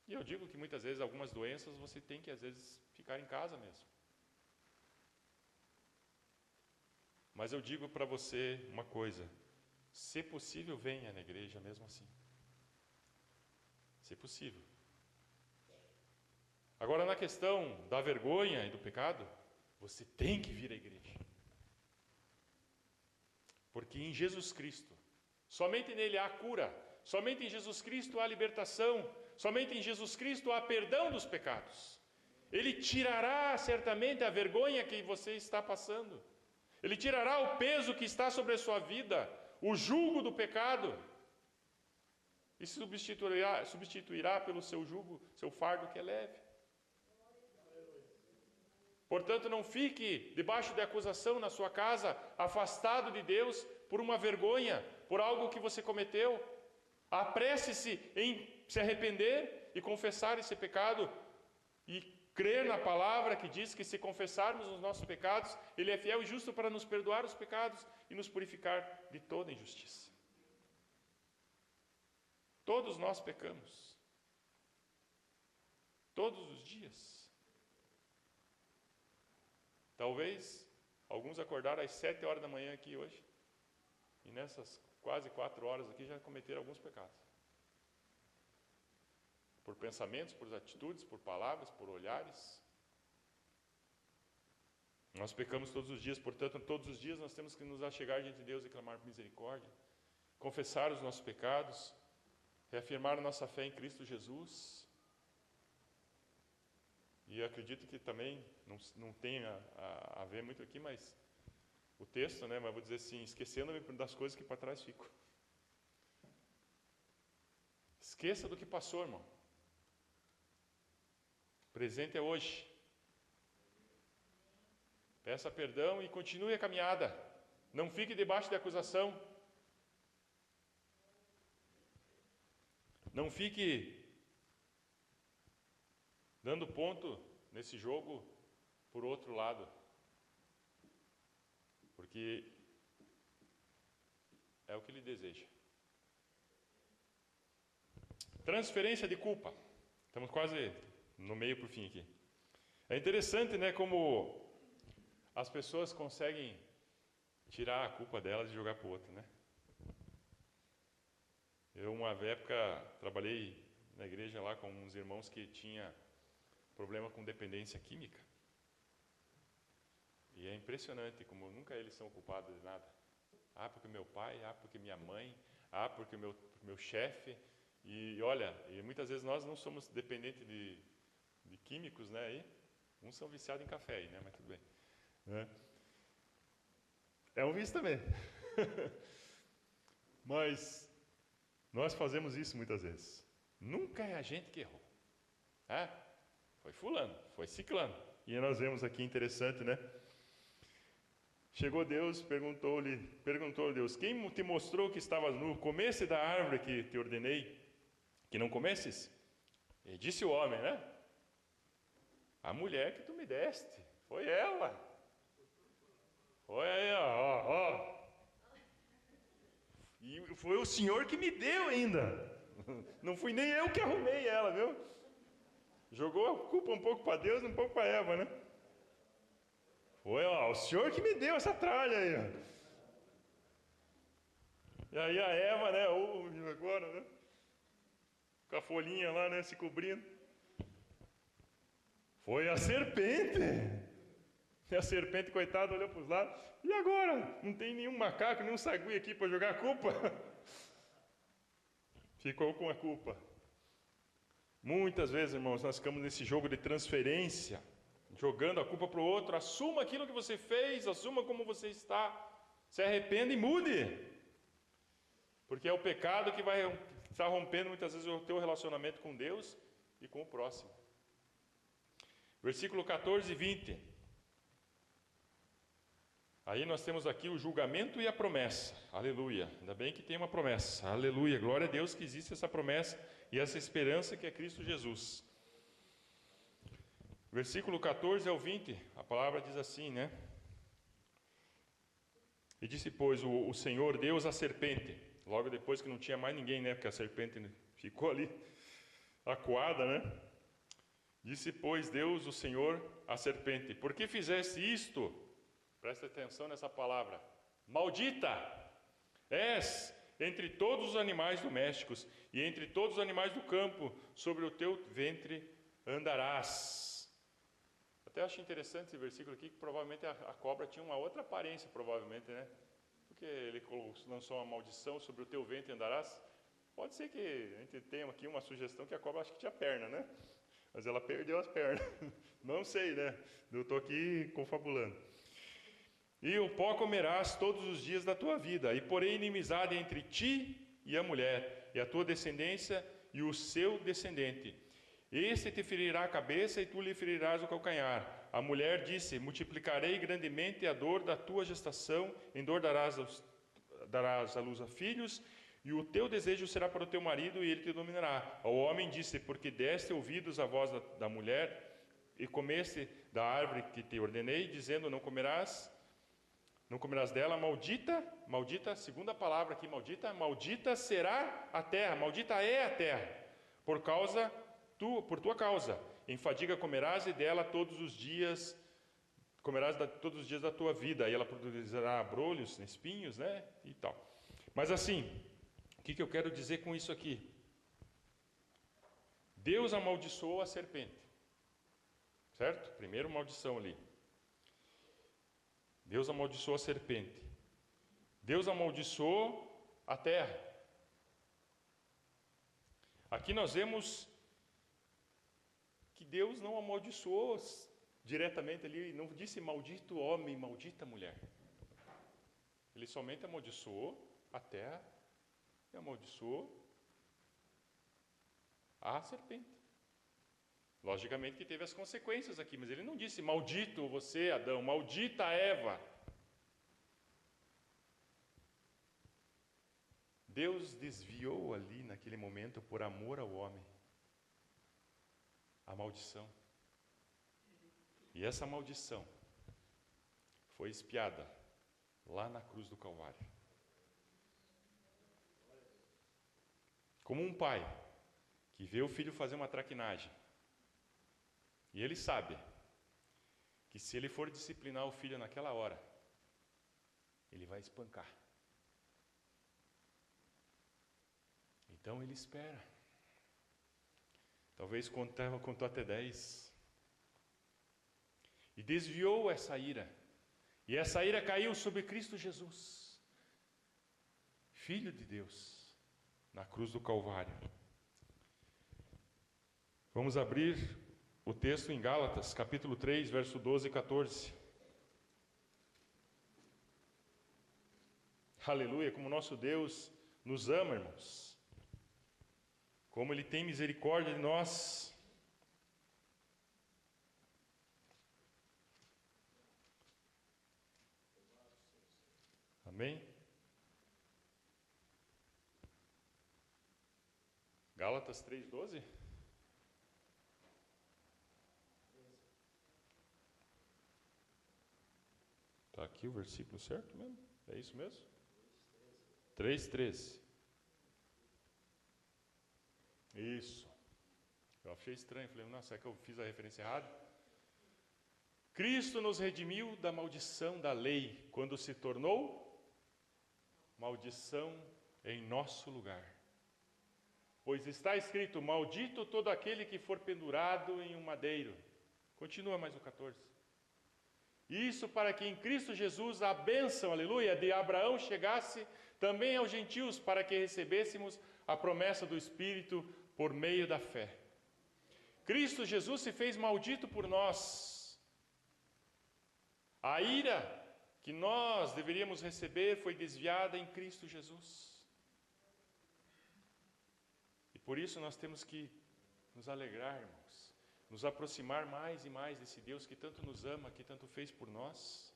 E eu digo que muitas vezes algumas doenças você tem que às vezes ficar em casa mesmo. Mas eu digo para você uma coisa, se possível venha na igreja mesmo assim. Se possível. Agora na questão da vergonha e do pecado, você tem que vir à igreja. Porque em Jesus Cristo, somente nele há cura, somente em Jesus Cristo há libertação, somente em Jesus Cristo há perdão dos pecados. Ele tirará certamente a vergonha que você está passando. Ele tirará o peso que está sobre a sua vida, o jugo do pecado, e substituirá pelo seu jugo, seu fardo que é leve. Portanto, não fique debaixo de acusação na sua casa, afastado de Deus por uma vergonha, por algo que você cometeu. Apresse-se em se arrepender e confessar esse pecado e crer na palavra que diz que se confessarmos os nossos pecados, Ele é fiel e justo para nos perdoar os pecados e nos purificar de toda injustiça. Todos nós pecamos. Todos os dias. Talvez alguns acordaram às 7 horas da manhã aqui hoje, e nessas quase 4 horas aqui já cometeram alguns pecados. Por pensamentos, por atitudes, por palavras, por olhares. Nós pecamos todos os dias, portanto, todos os dias nós temos que nos achegar diante de Deus e clamar por misericórdia, confessar os nossos pecados, reafirmar a nossa fé em Cristo Jesus. E acredito que também não tenha a ver muito aqui, mas o texto, né? Mas vou dizer assim, esquecendo-me das coisas que para trás ficam. Esqueça do que passou, irmão. O presente é hoje. Peça perdão e continue a caminhada. Não fique debaixo de acusação. Não fique dando ponto nesse jogo por outro lado. Porque é o que ele deseja. Transferência de culpa. Estamos quase no meio para o fim aqui. É interessante, né, como as pessoas conseguem tirar a culpa delas e jogar para o outro, né? Eu, uma época, trabalhei na igreja lá com uns irmãos que tinha problema com dependência química. E é impressionante como nunca eles são culpados de nada. Ah, porque meu pai, porque minha mãe, porque meu chefe. E olha, e muitas vezes nós não somos dependentes de químicos, né, aí. Uns são viciados em café aí, né, mas tudo bem. Né? É um vício também. Mas nós fazemos isso muitas vezes. Nunca é a gente que errou. Foi fulano, foi ciclano. E nós vemos aqui, interessante, né? Chegou Deus, perguntou-lhe Deus, quem te mostrou que estavas nu? Comesse da árvore que te ordenei, que não comesses? E disse o homem, né? A mulher que tu me deste, foi ela. Foi aí, ó. E foi o Senhor que me deu ainda. Não fui nem eu que arrumei ela, viu? Jogou a culpa um pouco para Deus e um pouco para Eva, né? Foi, o Senhor que me deu essa tralha aí. Ó. E aí a Eva, né? Agora, né? Com a folhinha lá, né? Se cobrindo. Foi a serpente. E a serpente, coitada, olhou para os lados. E agora? Não tem nenhum macaco, nenhum sagui aqui para jogar a culpa? Ficou com a culpa. Muitas vezes, irmãos, nós ficamos nesse jogo de transferência, jogando a culpa para o outro. Assuma aquilo que você fez, assuma como você está. Se arrependa e mude. Porque é o pecado que vai estar rompendo muitas vezes o teu relacionamento com Deus e com o próximo. Versículo 14 e 20. Aí nós temos aqui o julgamento e a promessa. Aleluia. Ainda bem que tem uma promessa. Aleluia. Glória a Deus que existe essa promessa e essa esperança que é Cristo Jesus. Versículo 14 ao 20, a palavra diz assim, né? E disse, pois, o Senhor Deus à serpente. Logo depois que não tinha mais ninguém, né? Porque a serpente ficou ali acuada, né? Disse, pois, Deus, o Senhor, à serpente: por que fizeste isto? Presta atenção nessa palavra. Maldita és entre todos os animais domésticos e entre todos os animais do campo, sobre o teu ventre andarás. Até acho interessante esse versículo aqui, que provavelmente a cobra tinha uma outra aparência, provavelmente, né? Porque ele lançou uma maldição, sobre o teu ventre andarás. Pode ser que a gente tenha aqui uma sugestão que a cobra acho que tinha perna, né? Mas ela perdeu as pernas. Não sei, né? Eu estou aqui confabulando. E o pó comerás todos os dias da tua vida, e porém inimizade entre ti e a mulher, e a tua descendência e o seu descendente. Este te ferirá a cabeça, e tu lhe ferirás o calcanhar. A mulher disse: multiplicarei grandemente a dor da tua gestação, em dor darás à luz a filhos, e o teu desejo será para o teu marido, e ele te dominará. Ao homem disse: porque deste ouvidos à voz da mulher, e comeste da árvore que te ordenei, dizendo: não comerás dela. Maldita, segunda palavra aqui, maldita será a terra, maldita é a terra, por tua causa. Em fadiga comerás, e dela todos os dias da tua vida, e ela produzirá abrolhos, espinhos, né, e tal. Mas assim, o que eu quero dizer com isso aqui? Deus amaldiçoou a serpente, certo? Primeiro maldição ali. Deus amaldiçoou a serpente. Deus amaldiçoou a terra. Aqui nós vemos que Deus não amaldiçoou diretamente ali, não disse maldito homem, maldita mulher. Ele somente amaldiçoou a terra e amaldiçoou a serpente. Logicamente que teve as consequências aqui, mas ele não disse maldito você, Adão, maldita Eva. Deus desviou ali naquele momento, por amor ao homem, a maldição. E essa maldição foi expiada lá na cruz do Calvário. Como um pai que vê o filho fazer uma traquinagem, e ele sabe que se ele for disciplinar o filho naquela hora, ele vai espancar. Então ele espera. Talvez contou até 10. E desviou essa ira. E essa ira caiu sobre Cristo Jesus, Filho de Deus, na cruz do Calvário. Vamos abrir o texto em Gálatas, capítulo 3, verso 12 e 14. Aleluia, como nosso Deus nos ama, irmãos. Como Ele tem misericórdia de nós. Amém? Gálatas 3:12? Está aqui o versículo certo mesmo? É isso mesmo? 3:13. Isso. Eu achei estranho, falei, nossa, será que eu fiz a referência errada? Cristo nos redimiu da maldição da lei, quando se tornou maldição em nosso lugar. Pois está escrito, maldito todo aquele que for pendurado em um madeiro. Continua mais o 14. Isso para que em Cristo Jesus a bênção, aleluia, de Abraão chegasse também aos gentios, para que recebêssemos a promessa do Espírito por meio da fé. Cristo Jesus se fez maldito por nós. A ira que nós deveríamos receber foi desviada em Cristo Jesus. E por isso nós temos que nos alegrar, irmãos, nos aproximar mais e mais desse Deus que tanto nos ama, que tanto fez por nós,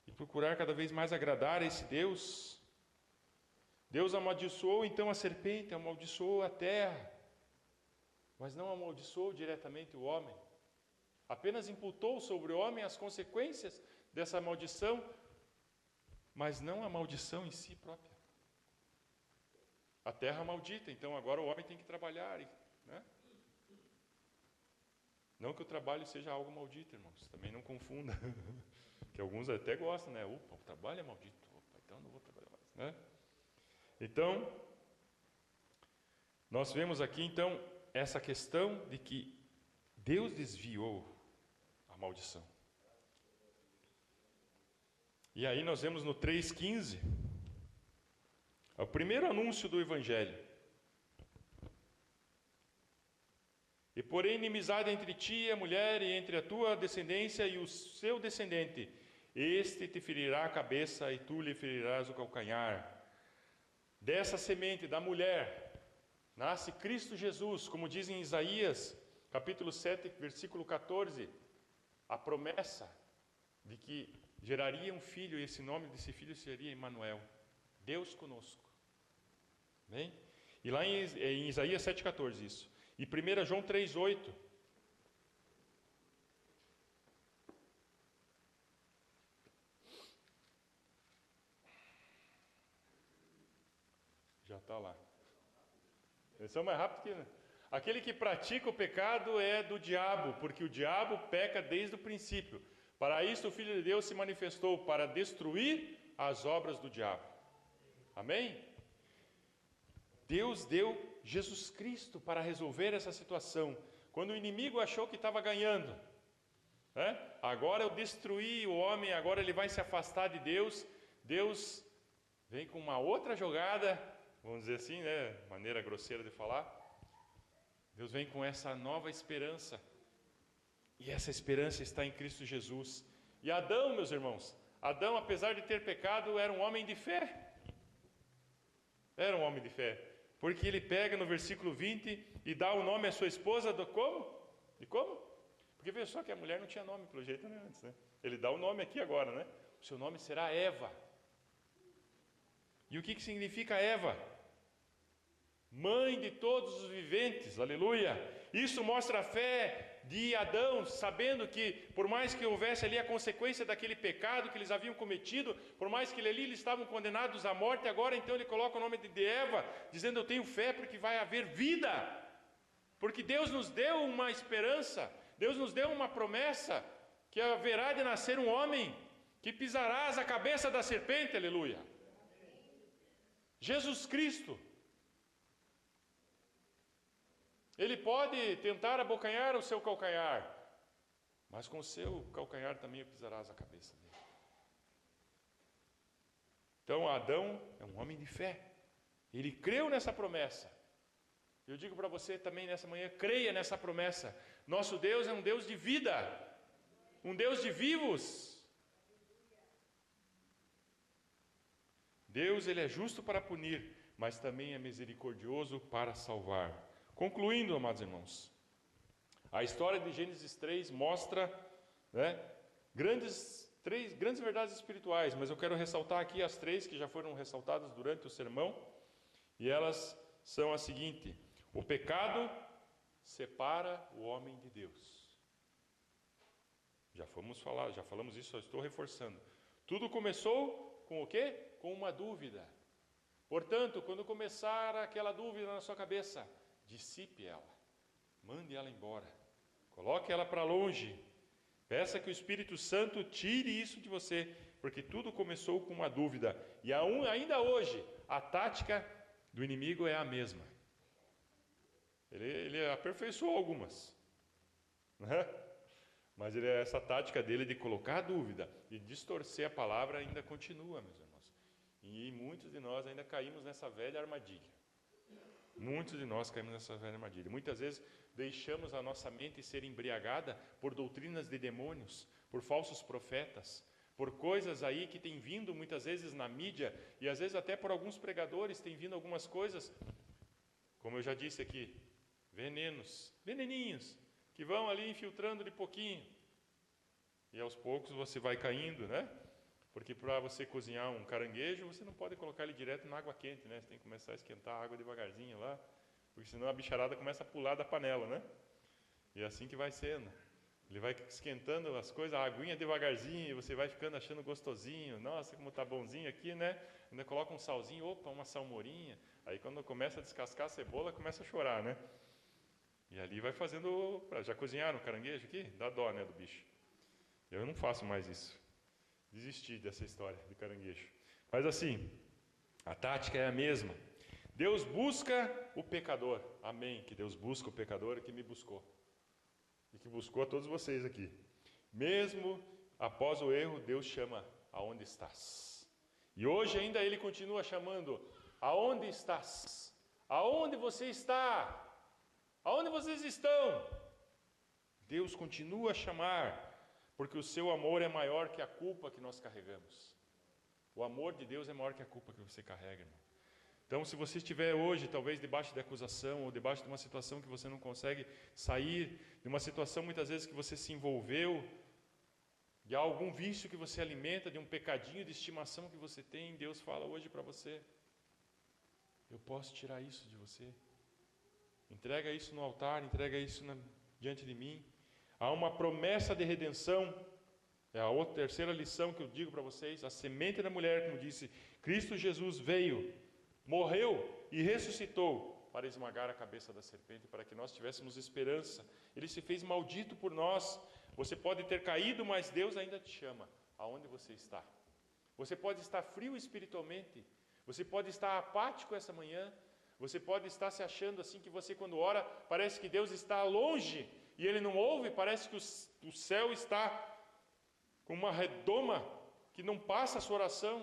e procurar cada vez mais agradar a esse Deus. Deus amaldiçoou então a serpente, amaldiçoou a terra, mas não amaldiçoou diretamente o homem. Apenas imputou sobre o homem as consequências dessa maldição, mas não a maldição em si própria. A terra maldita, então agora o homem tem que trabalhar, né? Não que o trabalho seja algo maldito, irmãos, também não confunda, que alguns até gostam, né? Opa, o trabalho é maldito, opa, então não vou trabalhar mais, né? Então, nós vemos aqui, então, essa questão de que Deus desviou a maldição. E aí nós vemos no 3,15, o primeiro anúncio do Evangelho. E porém inimizade entre ti e a mulher, e entre a tua descendência e o seu descendente. Este te ferirá a cabeça, e tu lhe ferirás o calcanhar. Dessa semente da mulher nasce Cristo Jesus, como diz em Isaías, capítulo 7, versículo 14, a promessa de que geraria um filho, e esse nome desse filho seria Emanuel, Deus conosco. Amém? E lá em Isaías 7,14 isso. E 1 João 3,8. Já está lá. Eles são mais rápidos que... Aquele que pratica o pecado é do diabo, porque o diabo peca desde o princípio. Para isso o Filho de Deus se manifestou, para destruir as obras do diabo. Amém? Deus deu Jesus Cristo para resolver essa situação. Quando o inimigo achou que estava ganhando, né? Agora eu destruí o homem, agora ele vai se afastar de Deus. Deus vem com uma outra jogada, vamos dizer assim, né? Maneira grosseira de falar. Deus vem com essa nova esperança. E essa esperança está em Cristo Jesus. E Adão, meus irmãos, Adão, apesar de ter pecado, era um homem de fé. Era um homem de fé. Porque ele pega no versículo 20 e dá o nome à sua esposa do como? De como? Porque veja só que a mulher não tinha nome pelo jeito, né, antes, né? Ele dá o nome aqui agora, né? O seu nome será Eva. E o que significa Eva? Mãe de todos os viventes, aleluia. Isso mostra a fé de Adão, sabendo que por mais que houvesse ali a consequência daquele pecado que eles haviam cometido, por mais que eles estavam condenados à morte, agora então ele coloca o nome de Eva, dizendo eu tenho fé porque vai haver vida, porque Deus nos deu uma esperança, Deus nos deu uma promessa, que haverá de nascer um homem, que pisarás a cabeça da serpente, aleluia. Jesus Cristo. Ele pode tentar abocanhar o seu calcanhar, mas com o seu calcanhar também pisarás a cabeça dele. Então Adão é um homem de fé. Ele creu nessa promessa. Eu digo para você também nessa manhã, creia nessa promessa. Nosso Deus é um Deus de vida, um Deus de vivos. Deus, Ele é justo para punir, mas também é misericordioso para salvar. Concluindo, amados irmãos, a história de Gênesis 3 mostra, três grandes verdades espirituais, mas eu quero ressaltar aqui as três que já foram ressaltadas durante o sermão, e elas são as seguintes: o pecado separa o homem de Deus. Já falamos isso, só estou reforçando. Tudo começou com o quê? Com uma dúvida. Portanto, quando começar aquela dúvida na sua cabeça, dissipe ela, mande ela embora, coloque ela para longe, peça que o Espírito Santo tire isso de você, porque tudo começou com uma dúvida, e ainda hoje, a tática do inimigo é a mesma. Ele aperfeiçoou algumas, né? Mas essa tática dele de colocar a dúvida e distorcer a palavra ainda continua, meus irmãos. E muitos de nós ainda caímos nessa velha armadilha. Muitos de nós caímos nessa velha armadilha. Muitas vezes deixamos a nossa mente ser embriagada por doutrinas de demônios, por falsos profetas, por coisas aí que tem vindo muitas vezes na mídia, e às vezes até por alguns pregadores tem vindo algumas coisas, como eu já disse aqui, veneninhos, que vão ali infiltrando de pouquinho. E aos poucos você vai caindo, né? Porque para você cozinhar um caranguejo, você não pode colocar ele direto na água quente, né? Você tem que começar a esquentar a água devagarzinho lá, porque senão a bicharada começa a pular da panela, né? E é assim que vai sendo. Ele vai esquentando as coisas, a aguinha devagarzinho, e você vai ficando achando gostosinho. Nossa, como tá bonzinho aqui, né? Ainda coloca um salzinho, opa, uma salmorinha. Aí quando começa a descascar a cebola, começa a chorar, né? E ali vai fazendo... Já cozinharam o caranguejo aqui? Dá dó, né, do bicho. Eu não faço mais isso. Desisti dessa história de caranguejo. Mas assim, a tática é a mesma. Deus busca o pecador. Amém, que Deus busca o pecador que me buscou. E que buscou a todos vocês aqui. Mesmo após o erro, Deus chama: aonde estás? E hoje ainda Ele continua chamando: aonde estás? Aonde você está? Aonde vocês estão? Deus continua a chamar, porque o seu amor é maior que a culpa que nós carregamos. O amor de Deus é maior que a culpa que você carrega, irmão. Então, se você estiver hoje, talvez debaixo de acusação, ou debaixo de uma situação que você não consegue sair, de uma situação muitas vezes que você se envolveu, de algum vício que você alimenta, de um pecadinho de estimação que você tem, Deus fala hoje para você: eu posso tirar isso de você. Entrega isso no altar, entrega isso diante de mim. Há uma promessa de redenção. É a terceira lição que eu digo para vocês. A semente da mulher, como disse, Cristo Jesus veio, morreu e ressuscitou para esmagar a cabeça da serpente, para que nós tivéssemos esperança. Ele se fez maldito por nós. Você pode ter caído, mas Deus ainda te chama. Aonde você está? Você pode estar frio espiritualmente. Você pode estar apático essa manhã. Você pode estar se achando assim, que você quando ora, parece que Deus está longe e Ele não ouve, parece que o céu está com uma redoma que não passa a sua oração.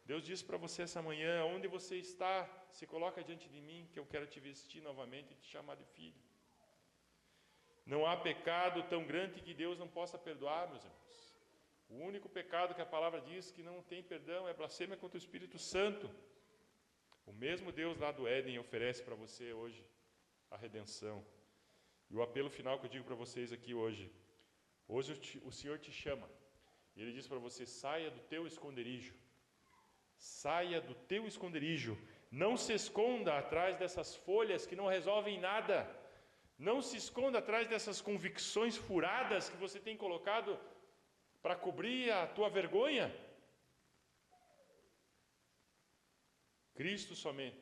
Deus diz para você essa manhã: onde você está, se coloca diante de mim, que eu quero te vestir novamente e te chamar de filho. Não há pecado tão grande que Deus não possa perdoar, meus irmãos. O único pecado que a palavra diz que não tem perdão é blasfêmia contra o Espírito Santo. O mesmo Deus lá do Éden oferece para você hoje a redenção. E o apelo final que eu digo para vocês aqui hoje: hoje o Senhor te chama. E Ele diz para você: saia do teu esconderijo. Saia do teu esconderijo. Não se esconda atrás dessas folhas que não resolvem nada. Não se esconda atrás dessas convicções furadas que você tem colocado para cobrir a tua vergonha. Cristo somente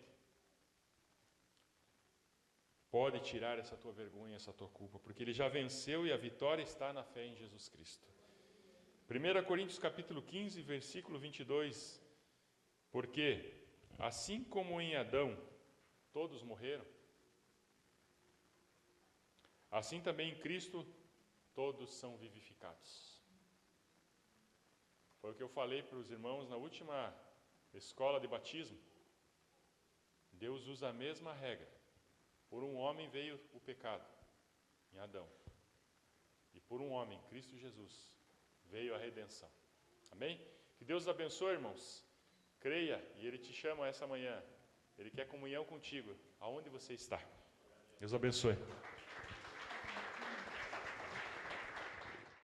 pode tirar essa tua vergonha, essa tua culpa, porque Ele já venceu e a vitória está na fé em Jesus Cristo. 1 Coríntios capítulo 15, versículo 22. Porque, assim como em Adão todos morreram, assim também em Cristo todos são vivificados. Foi o que eu falei para os irmãos na última escola de batismo. Deus usa a mesma regra Por um homem veio o pecado, em Adão. E por um homem, Cristo Jesus, veio a redenção. Amém? Que Deus os abençoe, irmãos. Creia, e Ele te chama essa manhã. Ele quer comunhão contigo, aonde você está. Deus abençoe.